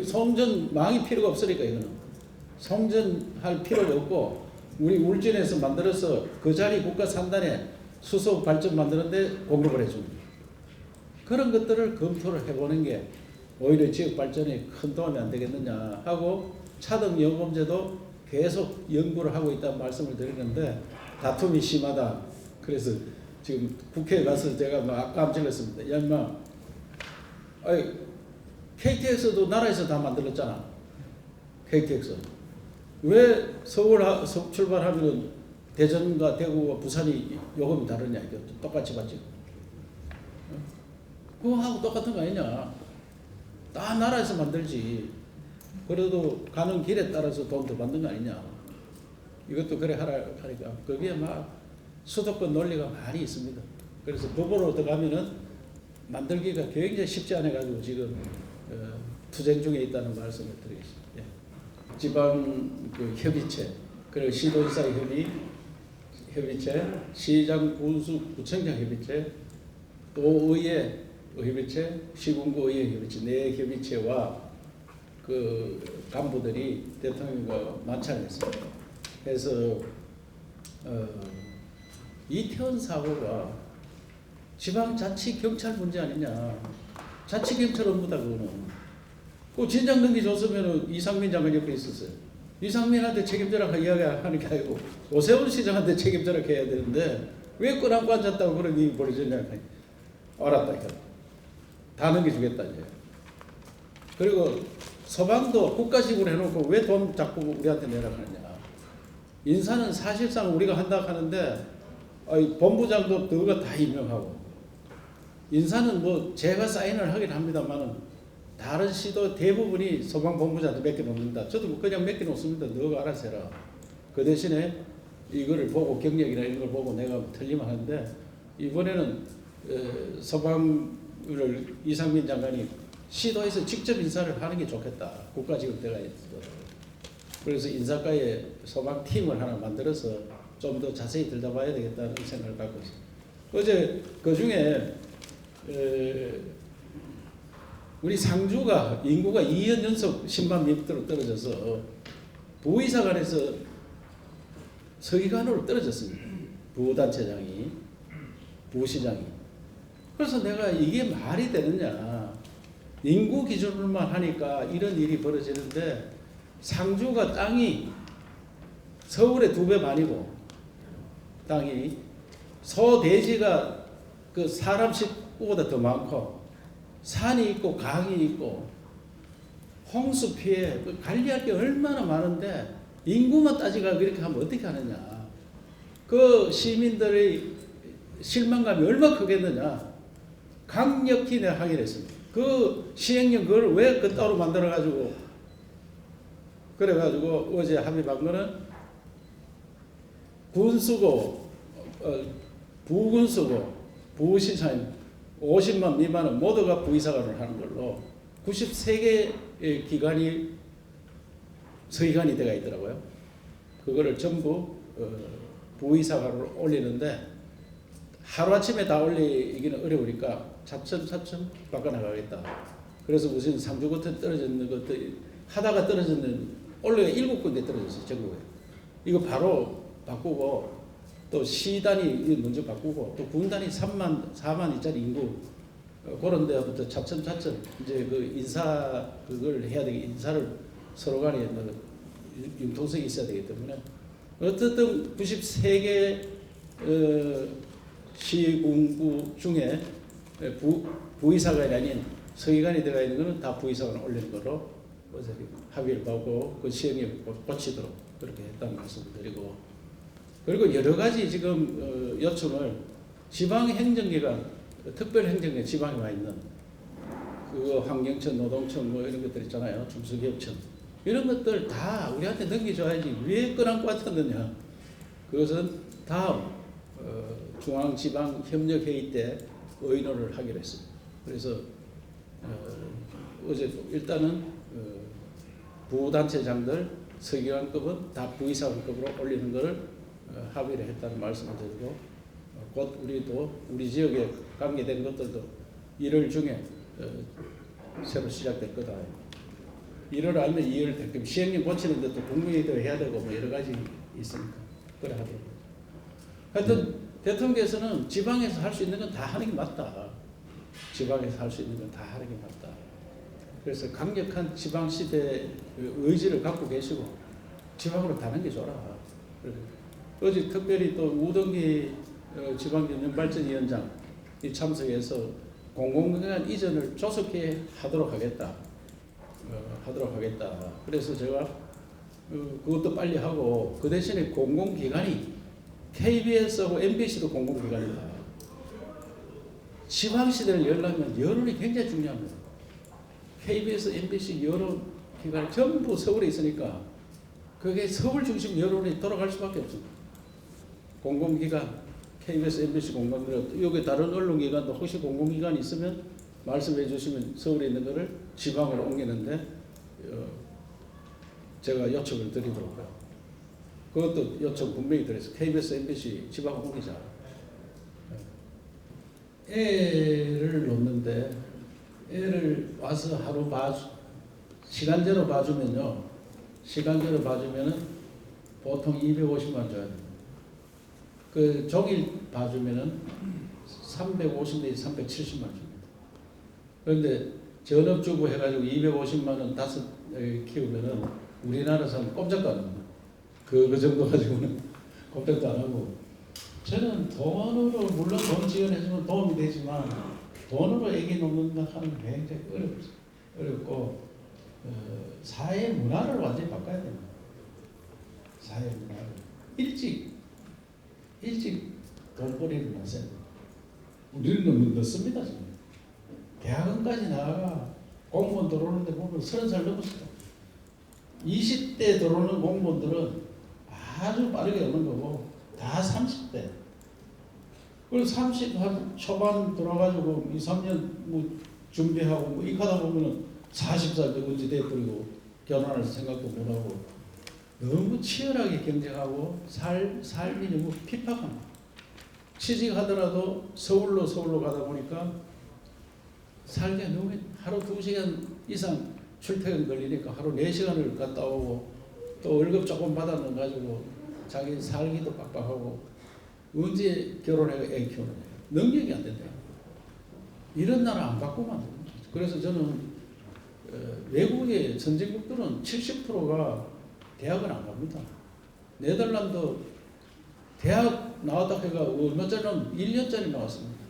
A: 송전망이 필요가 없으니까 이거는. 송전할 필요가 없고 우리 울진에서 만들어서 그 자리 국가 산단에 수소 발전 만드는데 공급을 해줍니다. 그런 것들을 검토를 해보는 게 오히려 지역 발전에 큰 도움이 안 되겠느냐 하고 차등 요금제도 계속 연구를 하고 있다는 말씀을 드리는데 다툼이 심하다. 그래서 지금 국회에 가서 제가 막 깜찍했습니다. 야 인마, KTX도 나라에서 다 만들었잖아. KTX. 왜 서울 출발하면 대전과 대구와 부산이 요금이 다르냐. 이거 똑같이 받지. 그거하고 똑같은 거 아니냐. 다 나라에서 만들지. 그래도 가는 길에 따라서 돈 더 받는 거 아니냐. 이것도 그래 하라 하니까 거기에 막 수도권 논리가 많이 있습니다. 그래서 법으로 들어가면은 만들기가 굉장히 쉽지 않아 가지고 지금 투쟁 중에 있다는 말씀을 드리겠습니다. 예. 지방 그 협의체, 그리고 시도지사 협의체, 시장 군수 구청장 협의체, 또 의회 협의체, 시군구 의회 협의체, 네 협의체와 그 간부들이 대통령과 만찬을 했습니다. 그래서 이태원 사고가 지방자치경찰 문제 아니냐. 자치경찰 업무다 그거는. 그 진작 넘겨줬으면 이상민 장관 옆에 있었어요. 이상민한테 책임져라 이야기하는 게 아니고 오세훈 시장한테 책임져라 해야 되는데 왜 끄안고 앉았다고 그런 일이 벌어졌냐. 알았다. 다 넘겨주겠다 이제. 그리고 소방도 국가직으로 해놓고 왜 돈 자꾸 우리한테 내라고 하느냐. 인사는 사실상 우리가 한다 하는데 본부장도 너가 다 임명하고 인사는 뭐 제가 사인을 하긴 합니다만은 다른 시도 대부분이 소방본부장도 맡겨놓는다. 저도 그냥 맡겨놓습니다. 너가 알아서 해라. 그 대신에 이거를 보고 경력이나 이런 걸 보고 내가 틀리면 하는데 이번에는 소방을 이상민 장관이 시도에서 직접 인사를 하는 게 좋겠다. 국가직으로 들어가 있어도. 그래서 인사과에 소방팀을 하나 만들어서 좀 더 자세히 들여다봐야 되겠다는 생각을 갖고 있습니다. 어제 그 중에 우리 상주가 인구가 2년 연속 10만 밑으로 떨어져서 부의사관에서 서기관으로 떨어졌습니다. 부단체장이, 부시장이. 그래서 내가 이게 말이 되느냐. 인구 기준으로만 하니까 이런 일이 벌어지는데 상주가 땅이 서울의 2배 반이고 땅이 소대지가 그 사람 식구보다 더 많고 산이 있고 강이 있고 홍수 피해 관리할 게 얼마나 많은데 인구만 따지가 그렇게 하면 어떻게 하느냐. 그 시민들의 실망감이 얼마나 크겠느냐. 강력히 내가 하기로 했습니다. 그 시행령 그걸 왜 그 따로 만들어가지고 그래가지고 어제 합의한 거는 군수고 부군수고 부시장 50만 미만은 모두가 부의사관을 하는 걸로 93개 기관이 서기관이 되어 있더라고요. 그거를 전부 부의사관으로 올리는데 하루아침에 다 올리기는 어려우니까 차츰차츰 바꿔나가겠다. 그래서 무슨 상주 같은 떨어졌는 것들 하다가 떨어졌는 원래 7군데 떨어졌어요. 전국에. 이거 바로 바꾸고 또 시단이 먼저 바꾸고 또 군단이 4만이짜리 인구 그런 데부터 차츰차츰 이제 그 인사 그걸 해야 되게 인사를 서로 간에 융통성이 있어야 되기 때문에 어쨌든 93개 시군구 중에 부의사관이 아닌 서기관이 들어가 있는 것은 다 부의사관을 올리는 거로 합의를 하고 그 시행에 고치도록 그렇게 했다는 말씀을 드리고 그리고 여러 가지 지금 요청을 지방행정기관, 특별행정기관 지방에 와 있는 그 환경청, 노동청 뭐 이런 것들 있잖아요. 중소기업청 이런 것들 다 우리한테 넘겨줘야지 왜 끄안고 왔었느냐. 그것은 다음 중앙지방협력회의 때 의논을 하기로 했습니다. 그래서 어제 일단은 부단체장들 서기관급은 다 부의사관급으로 올리는 것을 합의를 했다는 말씀을 드리고 곧 우리도 우리 지역에 관계된 것들도 1월 중에 새로 시작될 거다. 1월 아니면 2월 될 거면 시행령 고치는데 또 국민회의도 해야 되고 뭐 여러 가지 있으니까 그래 하더라고요. 하여튼 대통령께서는 지방에서 할 수 있는 건 다 하는 게 맞다. 지방에서 할 수 있는 건 다 하는 게 맞다. 그래서 강력한 지방시대 의지를 갖고 계시고 지방으로 다 넘겨줘라. 어제 특별히 또 우동기 지방균형발전위원장이 참석해서 공공기관 이전을 조속히 하도록 하겠다. 그래서 제가 그것도 빨리 하고 그 대신에 공공기관이 KBS하고 MBC도 공공기관이다. 지방시대를 열려면 여론이 굉장히 중요합니다. KBS, MBC 여론기관이 전부 서울에 있으니까 그게 서울 중심 여론이 돌아갈 수밖에 없습니다. 공공기관, KBS, MBC 공공기관, 여기 다른 언론기관도 혹시 공공기관이 있으면 말씀해 주시면 서울에 있는 거를 지방으로 옮기는데 제가 요청을 드리도록 해요. 그것도 요청 분명히 드렸어요. KBS, MBC 지방 옮기자. 애를 놓는데 애를 와서 하루 시간제로 봐주면요. 시간제로 봐주면은 보통 250만 원 줘야 됩니다. 그 종일 봐주면은 350 내지 370만 원 줍니다. 그런데 전업주부 해가지고 250만 원 5 키우면은 우리나라 사람 꼼짝도 안 합니다. 그 정도 가지고는 꼼짝도 안 하고 저는 돈으로 물론 돈 지원해주면 도움이 되지만 돈으로 애기 놓는다 하는 게 굉장히 어렵고 사회 문화를 완전히 바꿔야 됩니다. 사회 문화를 일찍 돈벌이를 하셔야 돼요. 우리는 너무 늦습니다. 지금. 대학원까지 나가 공무원 들어오는데 보면 30살 넘었어요. 20대 들어오는 공무원들은 아주 빠르게 오는 거고 다 30대. 그리고 30 초반 들어가지고 2, 3년 뭐 준비하고 뭐 이하다 보면은 40살 누군지 돼버리고 결혼할 생각도 못하고 너무 치열하게 경쟁하고 삶이 너무 핍박합니다. 취직하더라도 서울로 가다 보니까 살기가 너무 하루 2시간 이상 출퇴근 걸리니까 하루 4시간을 갔다 오고 또 월급 조금 받았는 가지고 자기 살기도 빡빡하고 언제 결혼해서 애 키우는 거예요. 능력이 안 된다. 이런 나라 안 바꾸면 안 됩니다. 그래서 저는 외국의 선진국들은 70%가 대학을 안 갑니다. 네덜란드 대학 나왔다 해가 얼마 전에는 1년짜리 나왔습니다.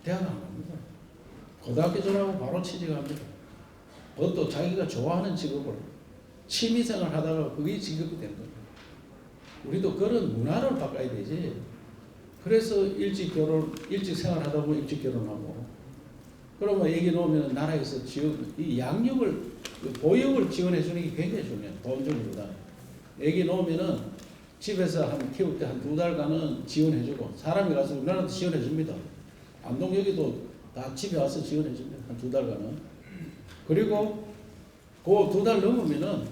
A: 대학 안 갑니다. 고등학교 졸업하고 바로 취직합니다. 그것도 자기가 좋아하는 직업을 취미생활 하다가 그게 직업이 된 거예요. 우리도 그런 문화를 바꿔야 되지. 그래서 일찍 생활하다 보면 일찍 결혼하고, 그러면 애기 놓으면 나라에서 이 양육을, 보육을 지원해 주는 게 굉장히 중요해요. 돈 주기보다. 애기 놓으면은 집에서 키울 때 한 2달간은 지원해 주고, 사람이 가서 우리나라도 지원해 줍니다. 안동여기도 다 집에 와서 지원해 줍니다. 한 2달간은. 그리고 그 2달 넘으면은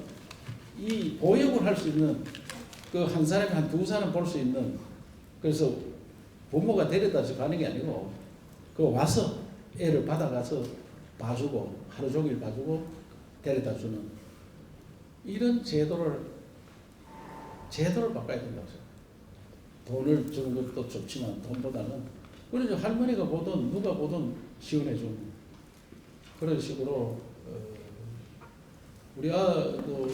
A: 이 보육을 할 수 있는, 그 한 사람이 한 2사람 볼 수 있는, 그래서 부모가 데려다 가는 게 아니고 그 와서 애를 받아가서 봐주고 하루 종일 봐주고 데려다 주는 이런 제도를 바꿔야 된다고 생각해요. 돈을 주는 것도 좋지만 돈보다는, 그래서 할머니가 보든 누가 보든 지원해 주는 그런 식으로 우리 아도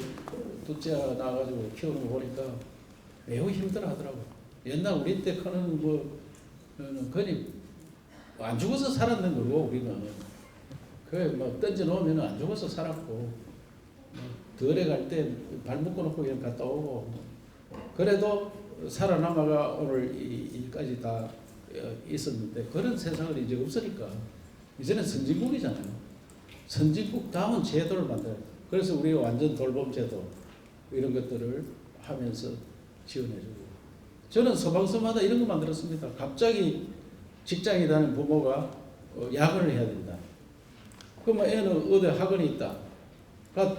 A: 둘째 나와가지고 키우는 거 보니까 매우 힘들어 하더라고요. 옛날 우리 때 크는 거는 안 죽어서 살았는 거고, 우리는. 그래, 던져 놓으면 안 죽어서 살았고, 덜에 갈 때 발 묶어놓고 그냥 갔다 오고, 그래도 살아남아가 오늘 일까지 다 있었는데, 그런 세상은 이제 없으니까, 이제는 선진국이잖아요. 선진국 다운 제도를 만들어요. 그래서 우리 완전 돌봄 제도, 이런 것들을 하면서 지원해주고. 저는 소방서마다 이런 거 만들었습니다. 갑자기 직장에 다니는 부모가 야근을 해야 된다. 그러면 애는 어디 학원이 있다.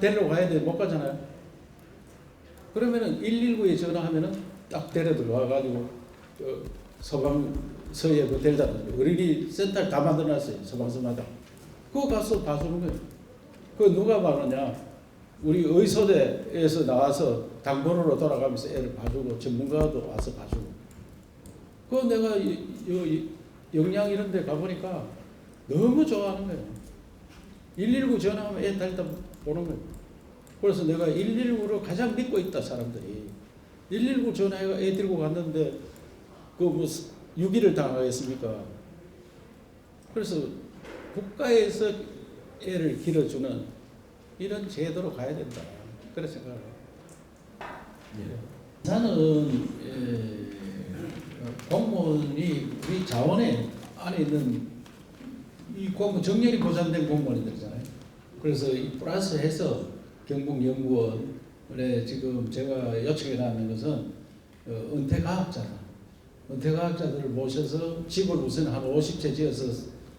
A: 데리러 가야 돼. 못 가잖아요. 그러면은 119에 전화하면은 딱 데려들어가가지고 소방서에 데려다 놔요. 어린이 센터를 다 만들어놨어요. 소방서마다. 그거 가서 봐주는 거예요. 그거 누가 봐느냐. 우리 의소대에서 나와서 당번으로 돌아가면서 애를 봐주고, 전문가도 와서 봐주고. 그거 내가 영양 이런 데 가보니까 너무 좋아하는 거예요. 119 전화하면 애 달다 보는 거예요. 그래서 내가 119를 가장 믿고 있다, 사람들이. 119 전화해가 애 들고 갔는데 그 뭐 유기를 당하겠습니까? 그래서 국가에서 애를 길어주는 이런 제도로 가야 된다. 그런 생각을 해요. 저는 공무원이 우리 자원에 안에 있는 이 공무원, 정년이 보장된 공무원들이잖아요. 그래서 이 플러스해서 경북연구원에 지금 제가 요청해 놨는 것은 은퇴과학자들을 모셔서 집을 우선 한 50채 지어서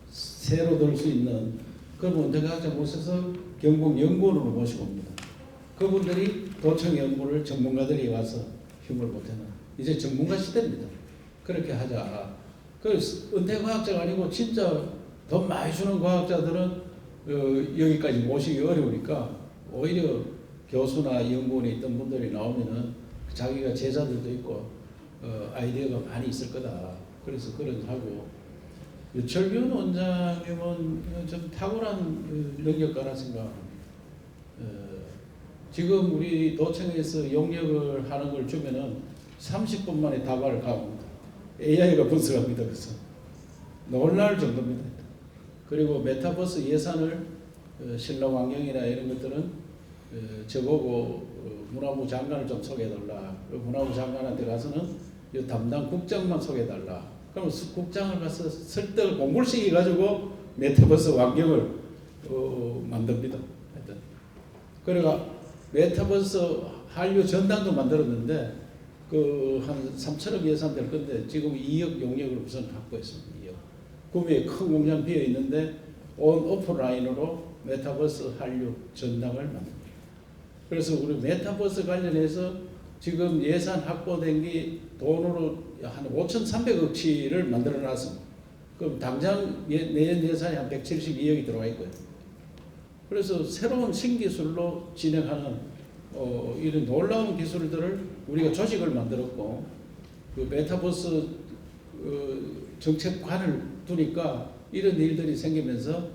A: 새로 들 수 있는 그런 은퇴과학자 모셔서 경북연구원으로 모시고 옵니다. 그분들이 도청 연구를 전문가들이 와서 힘을 보태는, 이제 전문가 시대입니다. 그렇게 하자. 그 은퇴과학자가 아니고 진짜 돈 많이 주는 과학자들은 여기까지 모시기 어려우니까 오히려 교수나 연구원에 있던 분들이 나오면은 자기가 제자들도 있고 아이디어가 많이 있을 거다. 그래서 그런 하고, 유철균 원장님은 좀 탁월한 능력가라 생각합니다. 지금 우리 도청에서 용역을 하는 걸 주면은 30분 만에 답안을 가옵니다. AI가 분석합니다. 그래서 놀랄 정도입니다. 그리고 메타버스 예산을 신라환경이나 이런 것들은 저보고 문화부 장관을 좀 소개해달라. 문화부 장관한테 가서는 이 담당 국장만 소개해달라. 그러면 국장을 가서 설득을 공부를 시켜가지고 메타버스 환경을 만듭니다. 하여튼. 그래가 메타버스 한류 전당도 만들었는데 그 한 3천억 예산 될 건데 지금 2억 용역을 우선 확보했습니다. 2억. 구미에 큰 공장 비어 있는데 온 오프라인으로 메타버스 한류 전당을 만듭니다. 그래서 우리 메타버스 관련해서 지금 예산 확보된 게 돈으로 한 5,300억치를 만들어 놨습니다. 그 그럼 당장 내년 예산이 한 172억이 들어와 있고요. 그래서 새로운 신기술로 진행하는 이런 놀라운 기술들을 우리가 조직을 만들었고, 그 메타버스 정책관을 두니까 이런 일들이 생기면서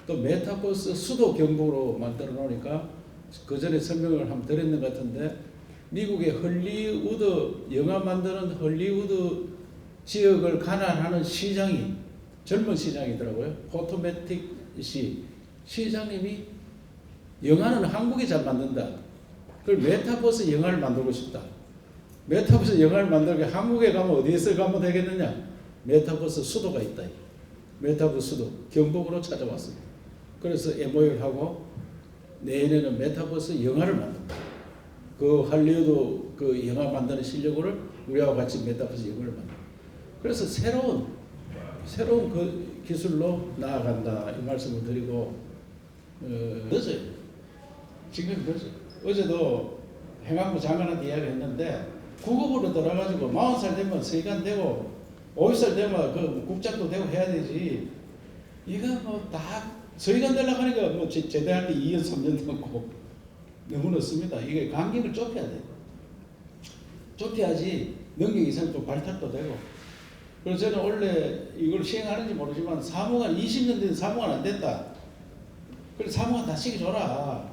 A: 또 메타버스 수도 경보로 만들어 놓으니까 그 전에 설명을 한번 드렸는 것 같은데, 미국의 헐리우드 영화 만드는 헐리우드 지역을 관할하는 시장이 젊은 시장이더라고요. 포토매틱 시장님이 영화는 한국이 잘 만든다. 그걸 메타버스 영화를 만들고 싶다. 메타버스 영화를 만들게 한국에 가면 어디에서 가면 되겠느냐? 메타버스 수도가 있다. 메타버스 수도 경북으로 찾아왔습니다. 그래서 MOU를 하고 내년에는 메타버스 영화를 만든다. 그 할리우드 그 영화 만드는 실력을 우리하고 같이 메타버스 영화를 만든다. 그래서 새로운 그 기술로 나아간다 이 말씀을 드리고, 늦어요. 지금 늦어요. 어제도 행안부 장관한테 이야기를 했는데, 구급으로 들어가지고 40살 되면 서기관 되고 50살 되면 그 국장도 되고 해야 되지. 이거 뭐 다 서기관 되려고 하니까 뭐 제대할 때 2년 3년 넘고 너무 늦습니다. 이게 간격을 좁혀야 돼. 좁혀야지 능력 이상 또 발탁도 되고. 그래서 저는 원래 이걸 시행하는지 모르지만 사무관 20년 된 사무관 안 된다. 그래서 사무관 다 시켜줘라.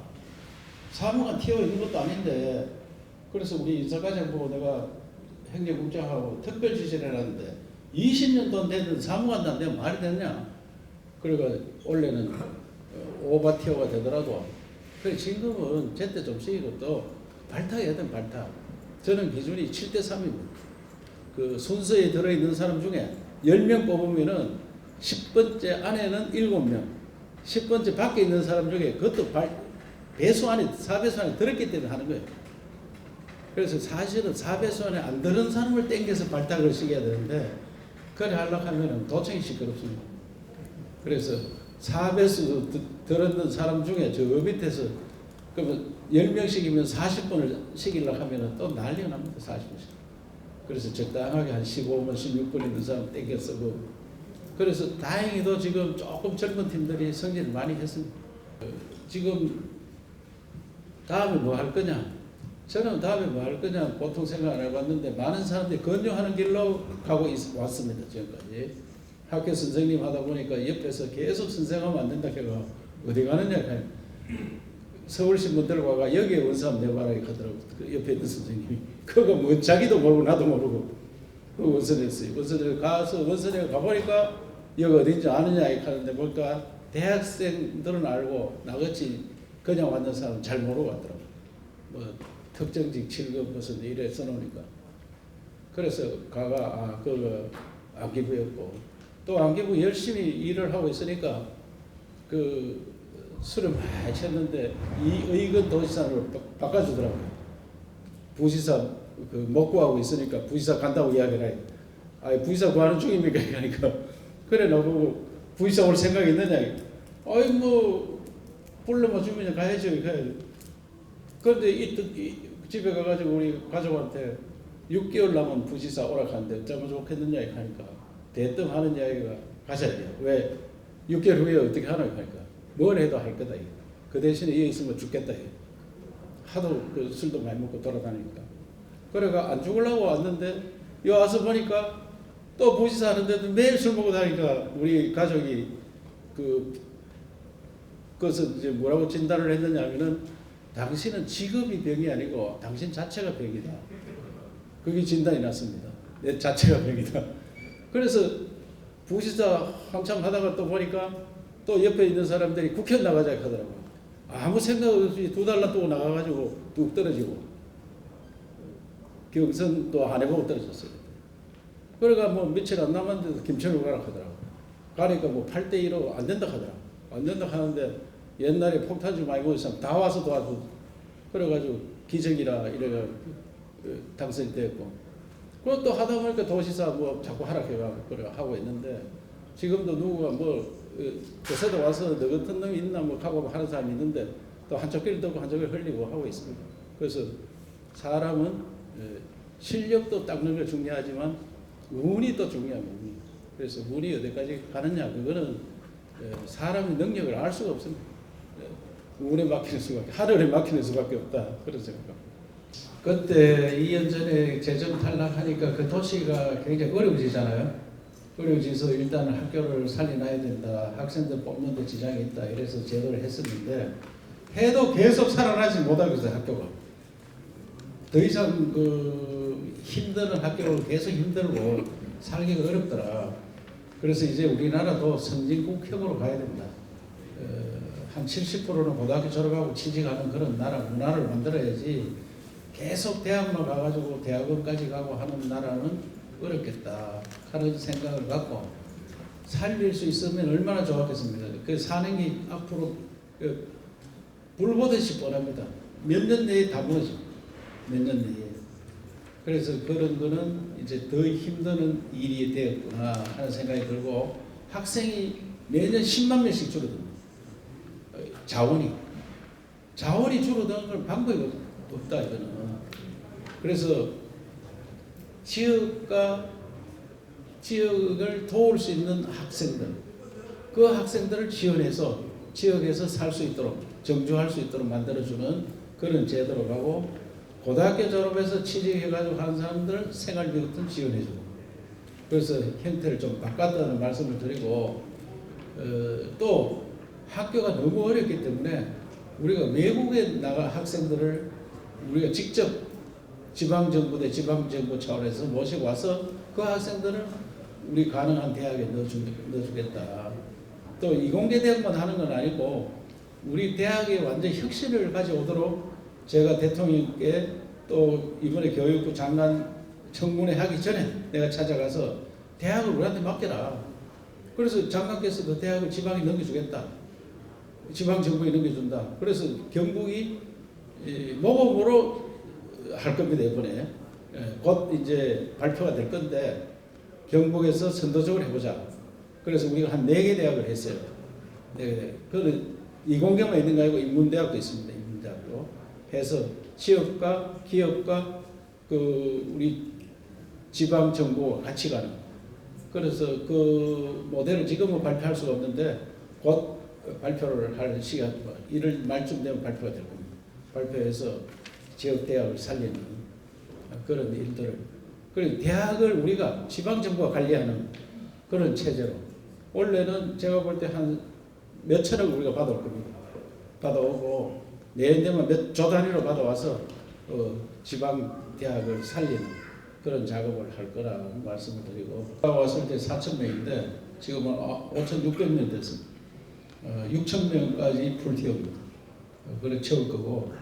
A: 사무관 튀어 있는 것도 아닌데. 그래서 우리 인사과장 보고 내가 행정국장하고 특별 지시를 해놨는데 20년 돈 되는 사무관도 안 되면 말이 되냐. 그러니까 원래는 오버티어가 되더라도 그래 지금은 제때 좀 쓰이고 또 발탁해야 되는 발탁. 저는 기준이 7대3입니다. 그 순서에 들어있는 사람 중에 10명 뽑으면은 10번째 안에는 7명, 10번째 밖에 있는 사람 중에 그것도 배수 안에 4배수 안에 들었기 때문에 하는 거예요. 그래서 사실은 4배수 안에 안 들은 사람을 땡겨서 발탁을 시켜야 되는데 그래 하려고 하면은 도청이 시끄럽습니다. 그래서 4배수 들었는 사람 중에 저 밑에서 그러면 10명씩이면 40번을 시키려고 하면은 또 난리가 납니다. 40번씩. 그래서 적당하게 한 15번, 16번 있는 사람 땡겨 쓰고. 그래서 다행히도 지금 조금 젊은 팀들이 성진을 많이 했습니다. 지금 다음에 뭐 할 거냐? 저는 다음에 뭐 할 거냐 보통 생각 안 해봤는데 많은 사람들이 건조하는 길로 가고 왔습니다. 지금까지. 학교 선생님 하다 보니까 옆에서 계속 선생하면 안 된다 해가 어디 가느냐. 서울신문 들고 와가 여기에 원서 내봐라 하더라고. 그 옆에 있는 선생님이. 그거 뭐 자기도 모르고 나도 모르고 그 원서냈어요. 원서를 가서 원서내가 가보니까 여기 어딘지 아느냐 하는데 보니까 대학생들은 알고 나같이 그냥 왔는 사람은 잘 모르고 왔더라고. 뭐 특정직 7급 무슨 이래 써놓으니까. 그래서 가가 그거 안기부였고 또 안기부 열심히 일을 하고 있으니까 그 술을 많이 쳤는데 이 의건 도지사로 바꿔주더라고요. 부지사 그 먹고 하고 있으니까 부지사 간다고 이야기를 해요. 부지사 구하는 중입니까? 그러니까 그래 나보고 부지사 올 생각 있느냐? 뭐 불러만 주면 가야죠. 그런데 이 집에 가가지고 우리 가족한테 6개월 남은 부지사 오락하는데 어쩌면 좋겠느냐 하니까 대뜸 하는 이야기가 가셔야 돼요. 왜 6개월 후에 어떻게 하나 하니까 뭘 해도 할 거다. 그 대신에 여기 있으면 죽겠다. 하도 그 술도 많이 먹고 돌아다니니까. 그래가 안 죽으려고 왔는데 여기 와서 보니까 또 부지사 하는데도 매일 술 먹고 다니까 우리 가족이 그것을 이제 뭐라고 진단을 했느냐 하면은 당신은 직업이 병이 아니고 당신 자체가 병이다. 그게 진단이 났습니다. 내 자체가 병이다. 그래서 부지사 한참 하다가 또 보니까 또 옆에 있는 사람들이 국회 나가자 하더라고요. 아무 생각 없이 2달 놔두고 나가가지고 뚝 떨어지고 경선도 안 해보고 떨어졌어요. 그러니까 뭐 며칠 안 남았는데도 김천으로 가라 하더라고요. 가니까 뭐 8대1로 안 된다 하더라고요. 안 된다 하는데 옛날에 폭탄주 많이 먹은 사람 다 와서 도와주고 그래가지고 기적이라 이래가 당선됐고 그리고 또 하다 보니까 도시사 뭐 자꾸 하락해가지고 그래 하고 있는데 지금도 누구가 뭐 그새도 와서 너 같은 놈이 있나 뭐 하고 하는 사람이 있는데 또 한쪽 귀를 듣고 한쪽 귀를 흘리고 하고 있습니다. 그래서 사람은 실력도 닦는 게 중요하지만 운이 또 중요합니다. 그래서 운이 어디까지 가느냐, 그거는 사람의 능력을 알 수가 없습니다. 운에 맡기는 수밖에, 하늘에 맡기는 수밖에 없다, 그런 생각합니다. 그때 2년 전에 재정 탈락하니까 그 도시가 굉장히 어려워지잖아요. 어려워져서 일단 학교를 살려놔야 된다, 학생들 뽑는 데 지장이 있다, 이래서 제도를 했었는데 해도 계속 살아나지 못하고 있어요. 학교가 더 이상 그 힘드는 학교를 계속 힘들고 살기가 어렵더라. 그래서 이제 우리나라도 선진국형으로 가야 된다. 한 70%는 고등학교 졸업하고 취직하는 그런 나라 문화를 만들어야지 계속 대학만 가가지고 대학원까지 가고 하는 나라는 어렵겠다 하는 생각을 갖고 살릴 수 있으면 얼마나 좋았겠습니까. 그 사는 게 앞으로 불 보듯이 뻔합니다. 몇 년 내에 다 무너져. 몇 년 내에. 그래서 그런 거는 이제 더 힘드는 일이 되었구나 하는 생각이 들고, 학생이 매년 10만 명씩 줄어듭니다. 자원이 줄어드는 걸 방법이 없다 이거는. 그래서 지역을 도울 수 있는 학생들, 그 학생들을 지원해서 지역에서 살 수 있도록, 정주할 수 있도록 만들어주는 그런 제도로 가고, 고등학교 졸업해서 취직해가지고 하는 사람들은 생활비 같은 지원해주고, 그래서 형태를 좀 바꿨다는 말씀을 드리고, 또 학교가 너무 어렵기 때문에 우리가 외국에 나가 학생들을 우리가 직접 지방정부 차원에서 모시고 와서 그 학생들을 우리 가능한 대학에 넣어주겠다. 또 이공계 대학만 하는 건 아니고 우리 대학에 완전 혁신을 가져오도록 제가 대통령께 또 이번에 교육부 장관 청문회 하기 전에 내가 찾아가서 대학을 우리한테 맡겨라. 그래서 장관께서 그 대학을 지방에 넘겨주겠다. 지방정부에 넘겨준다. 그래서 경북이 모범으로 할 겁니다. 이번에 곧 이제 발표가 될 건데 경북에서 선도적으로 해보자. 그래서 우리가 한 4개 대학을 했어요. 4개. 그거는 이공계만 있는 거 아니고 인문대학도 있습니다. 인문대학도 해서 취업과 기업과 그 우리 지방 정부가 같이 가는. 그래서 그 모델을 지금은 발표할 수가 없는데 곧 발표를 할 시간, 1월 말쯤 되면 발표가 될 겁니다. 발표해서 지역 대학을 살리는 그런 일들을, 그리고 대학을 우리가 지방 정부가 관리하는 그런 체제로, 원래는 제가 볼 때 한 몇천억 우리가 받아올 겁니다. 받아오고 내년 되면 몇 조 단위로 받아와서 지방 대학을 살리는 그런 작업을 할 거라는 말씀을 드리고, 왔을 때 4,000명인데 지금은 5,600명 됐습니다. 6,000명까지 풀티어입니다. 그걸 채울 거고,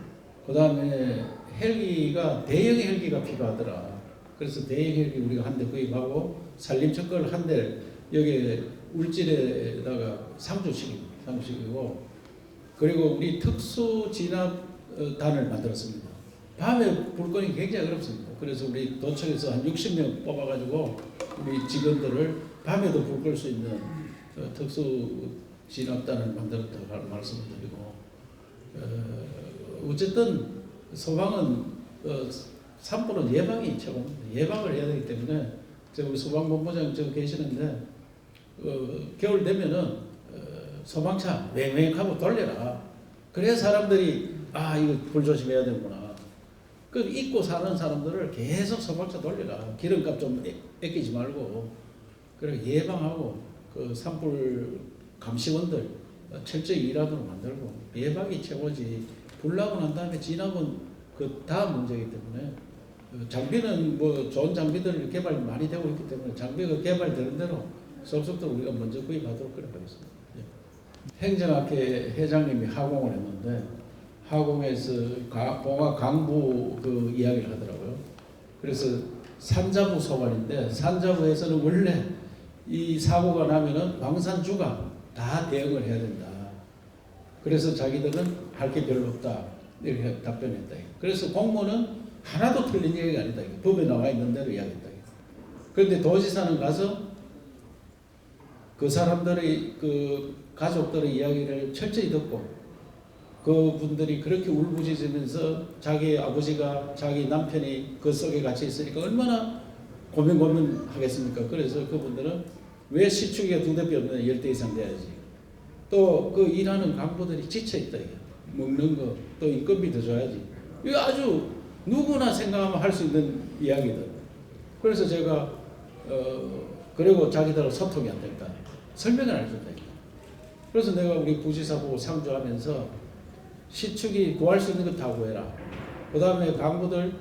A: 그 다음에 헬기가 대형 헬기가 필요하더라. 그래서 대형 헬기 우리가 한 대 구입하고 산림척걸 한 대 여기 울진에다가 상주시키고, 그리고 우리 특수 진압단을 만들었습니다. 밤에 불 끄기 굉장히 어렵습니다. 그래서 우리 도청에서 한 60명 뽑아가지고 우리 직원들을 밤에도 불 끌 수 있는 특수 진압단을 만들었다고 말씀을 드리고, 어쨌든 소방은 산불은 예방이 최고입니다. 예방을 해야 되기 때문에 우리 소방본부장 저 계시는데 겨울 되면은 소방차 맹맹하고 돌려라. 그래야 사람들이 이거 불 조심해야 되구나. 그 잊고 사는 사람들을 계속 소방차 돌려라. 기름값 좀 아끼지 말고. 그래 예방하고 그 산불 감시원들 철저히 일하도록 만들고, 예방이 최고지. 불 나고 난 다음에 진압은 그 다음 문제이기 때문에, 장비는 뭐 좋은 장비들 개발 많이 되고 있기 때문에 장비가 개발되는 대로 속속도 우리가 먼저 구입하도록 그래 가겠습니다. 행정학회 회장님이 하공을 했는데 하공에서 봉화 강부 그 이야기를 하더라고요. 그래서 산자부 소관인데 산자부에서는 원래 이 사고가 나면은 방산주가 다 대응을 해야 된다. 그래서 자기들은 할 게 별로 없다 이렇게 답변했다. 그래서 공무원은 하나도 틀린 얘기가 아니다. 법에 나와 있는 대로 이야기했다. 그런데 도지사는 가서 그 사람들의 그 가족들의 이야기를 철저히 듣고, 그 분들이 그렇게 울부짖으면서 자기 아버지가 자기 남편이 그 속에 갇혀 있으니까 얼마나 고민하겠습니까? 그래서 그분들은 왜 시축이가 2대 뼈 없는 10대 이상 돼야지. 또 그 일하는 간부들이 지쳐있다. 이게. 먹는 거, 또 인건비 더 줘야지. 이거 아주 누구나 생각하면 할 수 있는 이야기들. 그래서 제가 그리고 자기들하고 소통이 안 될까 설명을 안 해준다. 그래서 내가 우리 부지사 보고 상주하면서 시축이 구할 수 있는 거 다 구해라. 그 다음에 간부들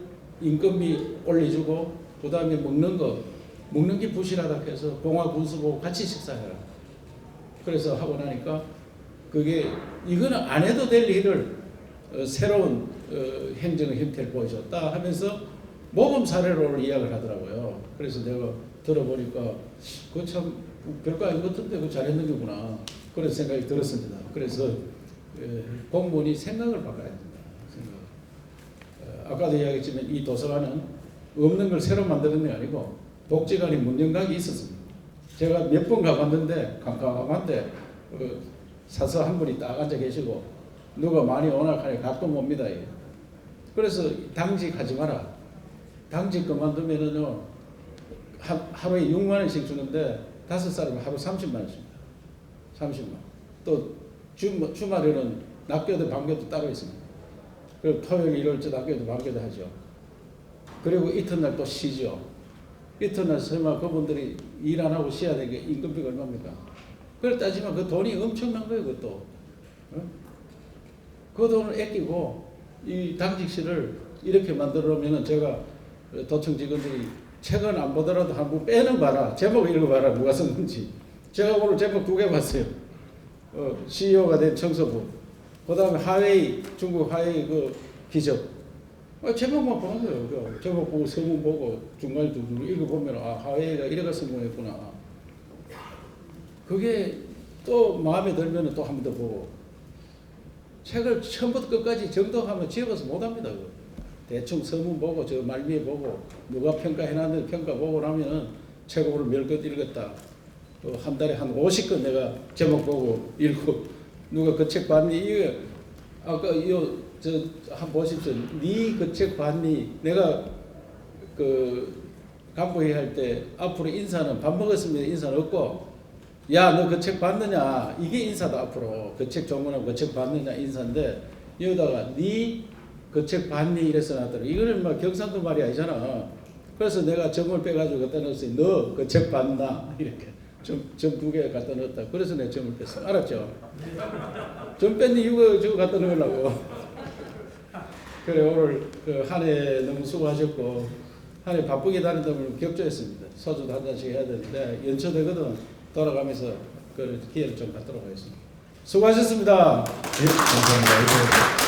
A: 인건비 올려주고, 그 다음에 먹는 게 부실하다 해서 공화 군수 보고 같이 식사해라. 그래서 하고 나니까 그게 이거는 안 해도 될 일을 새로운 행정의 형태를 보여줬다 하면서 모범 사례로 이야기를 하더라고요. 그래서 내가 들어보니까 그거 참 별거 아닌 것 같은데 그거 잘했는 거구나 그런 생각이 들었습니다. 그래서 공무원이 생각을 바꿔야 된다. 아까도 이야기했지만 이 도서관은 없는 걸 새로 만드는 게 아니고 복지관이 문정각이 있었습니다. 제가 몇 번 가봤는데 깜깜한데 사서 한 분이 딱 앉아 계시고 누가 많이 오나 하니 가끔 옵니다. 그래서 당직하지 마라. 당직 그만두면은요 하루에 6만 원씩 주는데 5사람은 하루 30만 원씩입니다. 30만. 또 주말에는 낮교도 밤교도 따로 있습니다. 그리고 토요일 일요일째 낮교도 밤교도 하죠. 그리고 이튿날 또 쉬죠. 이튿날 설마 그분들이 일 안 하고 쉬어야 되게 임금비가 얼마입니까? 그걸 따지면 그 돈이 엄청난 거예요. 그것도. 그 돈을 아끼고 이 당직실을 이렇게 만들어놓으면 제가 도청 직원들이 책은 안 보더라도 한번 빼는 봐라. 제목 읽어봐라. 누가 썼는지. 제가 오늘 제목 2개 봤어요. CEO가 된 청소부. 그 다음에 하웨이, 중국 하웨이 그 기적. 제목만 보는 거예요. 제목 보고 서문 보고 중간에 읽어보면 하웨이가 이래가 성공했구나. 그게 또 마음에 들면 또 한 번 더 보고. 책을 처음부터 끝까지 정독하면 집어서 못합니다. 대충 서문 보고 저 말미에 보고 누가 평가해놨는데 평가 보고 나면은 책 오늘 몇 권 읽었다. 한 달에 한 50권 내가 제목 보고 읽고 누가 그 책 봤니? 이거 아까 이거 저 한번 보십시오. 네 그 책 봤니? 내가 그 간부회의 할 때 앞으로 인사는 밥 먹었으면 인사는 없고 야 너 그 책 봤느냐? 이게 인사다. 앞으로 그 책 종문하고 그 책 봤느냐 인사인데 여기다가 네 그 책 봤니? 이래서 놨더라. 이거는 막 경상도 말이 아니잖아. 그래서 내가 점을 빼가지고 갖다 넣었어요. 너 그 책 봤나? 이렇게 점 2개 갖다 넣었다. 그래서 내가 점을 뺐어. 알았죠? 점 뺐니? 이거 저거 갖다 넣으려고. 그래 오늘 그 한 해 너무 수고하셨고 한 해 바쁘게 다닌다면 격조했습니다. 소주도 한 잔씩 해야 되는데 연초되거든. 돌아가면서 그 기회를 좀 갖도록 하겠습니다. 수고하셨습니다.
B: 네, 감사합니다.